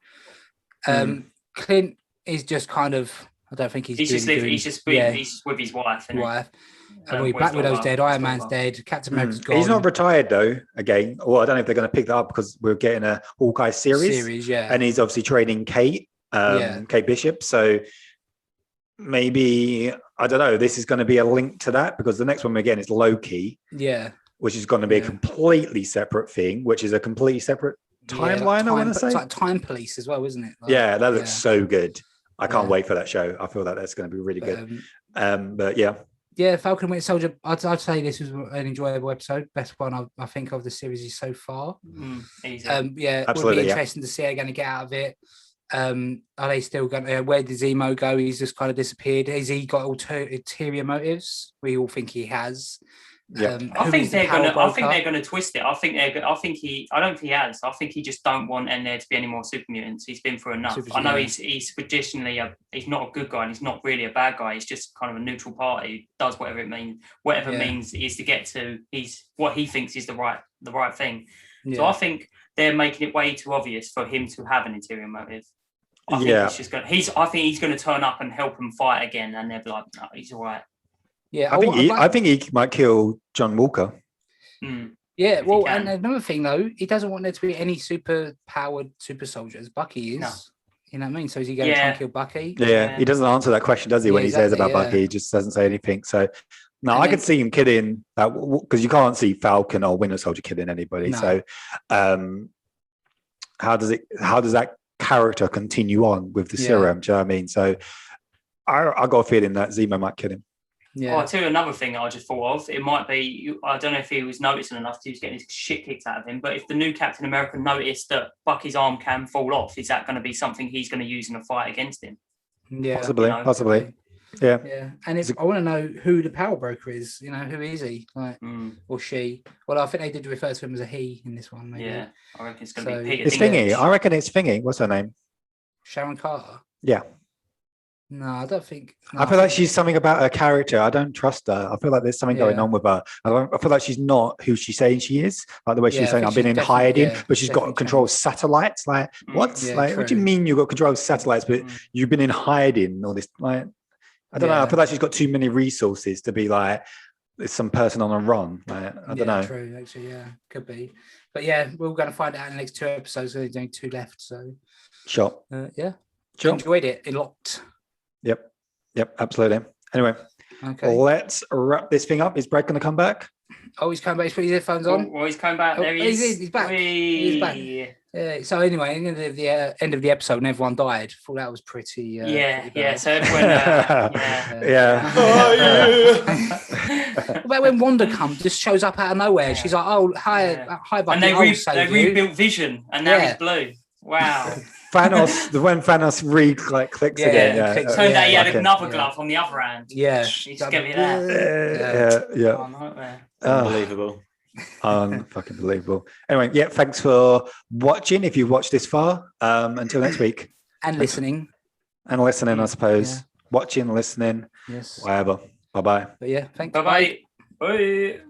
Clint he's just kind of. I don't think he's just really he's just with his wife. Black Widow's dead, Iron Man's dead, Captain America's gone. He's not retired though. Again, well, I don't know if they're going to pick that up because we're getting a Hawkeye series, and he's obviously training Kate Bishop. So maybe I don't know. This is going to be a link to that because the next one again is Loki, which is going to be a completely separate thing, which is a completely separate timeline. I want to say it's like Time Police as well, isn't it? Like, that looks so good. I can't wait for that show. I feel that's going to be really good. But yeah. Yeah, Falcon and Winter Soldier. I'd say this was an enjoyable episode. Best one I think of the series so far. Absolutely. It would be interesting to see how they're going to get out of it. Are they still going to? Where did Zemo go? He's just kind of disappeared. Has he got ulterior motives? We all think he has. I think they're going to twist it. I don't think he has. I think he just don't want there to be any more super mutants. He's been through enough. I know he's traditionally he's not a good guy and he's not really a bad guy. He's just kind of a neutral party. He does whatever it means. Whatever means is to get to what he thinks is the right thing. So I think they're making it way too obvious for him to have an interior motive. I think he's going to turn up and help him fight again, and they'll be like, no, he's all right. Yeah, I think he might kill John Walker. Yeah, well, and another thing though, he doesn't want there to be any super-powered super soldiers. Bucky is, you know what I mean? So is he going to try and kill Bucky? Yeah, he doesn't answer that question, does he? When he says about Bucky, he just doesn't say anything. So no, I could see him killing that because you can't see Falcon or Winter Soldier killing anybody. No. So how does that character continue on with the serum? Do you know what I mean? So I got a feeling that Zemo might kill him. Yeah. I'll tell you another thing I just thought of. It might be, I don't know if he was noticing enough because he was getting his shit kicked out of him, but if the new Captain America noticed that Bucky's arm can fall off, is that going to be something he's going to use in a fight against him? Yeah. Possibly. Yeah. Yeah. And I want to know who the power broker is. You know, who is he? Or she? Well, I think they did refer to him as a he in this one, maybe. Yeah. I reckon it's going to be Peter. It's Thingy. I reckon it's Thingy. What's her name? Sharon Carter. Yeah. No, I don't think. I feel like she's something about her character. I don't trust her. I feel like there's something going on with her. I feel like she's not who she's saying she is. Like the way she's saying, I've been in hiding, but she's got control of satellites. Like, what? What do you mean you've got control of satellites, but you've been in hiding? All this, like, I don't know. I feel like she's got too many resources to be like, there's some person on a run. Like, I don't know. True, actually, could be. But yeah, we're going to find out in the next 2 episodes. There's only 2 left, so. Sure. Sure. Enjoyed it a lot. Yep, absolutely. Anyway, let's wrap this thing up. Is Brad going to come back? Oh, he's coming back. He's put his headphones on. Oh, he's coming back. There he is. He's back. He's back. Yeah. So anyway, at the end of the episode, and everyone died. I thought that was pretty. Yeah. So everyone. What about when Wanda just shows up out of nowhere? She's like, "Oh, hi, Bucky." And they rebuilt Vision, and now he's blue. Wow. Thanos, when Thanos clicks again. Turned out he had another glove on the other hand. Yeah. He's give me that. Yeah. Unbelievable. Unfucking believable. Anyway, thanks for watching. If you've watched this far, until next week. And listening. I suppose. Yeah. Watching, listening. Yes. Whatever. Bye-bye. But yeah, thanks. Bye-bye. Bye.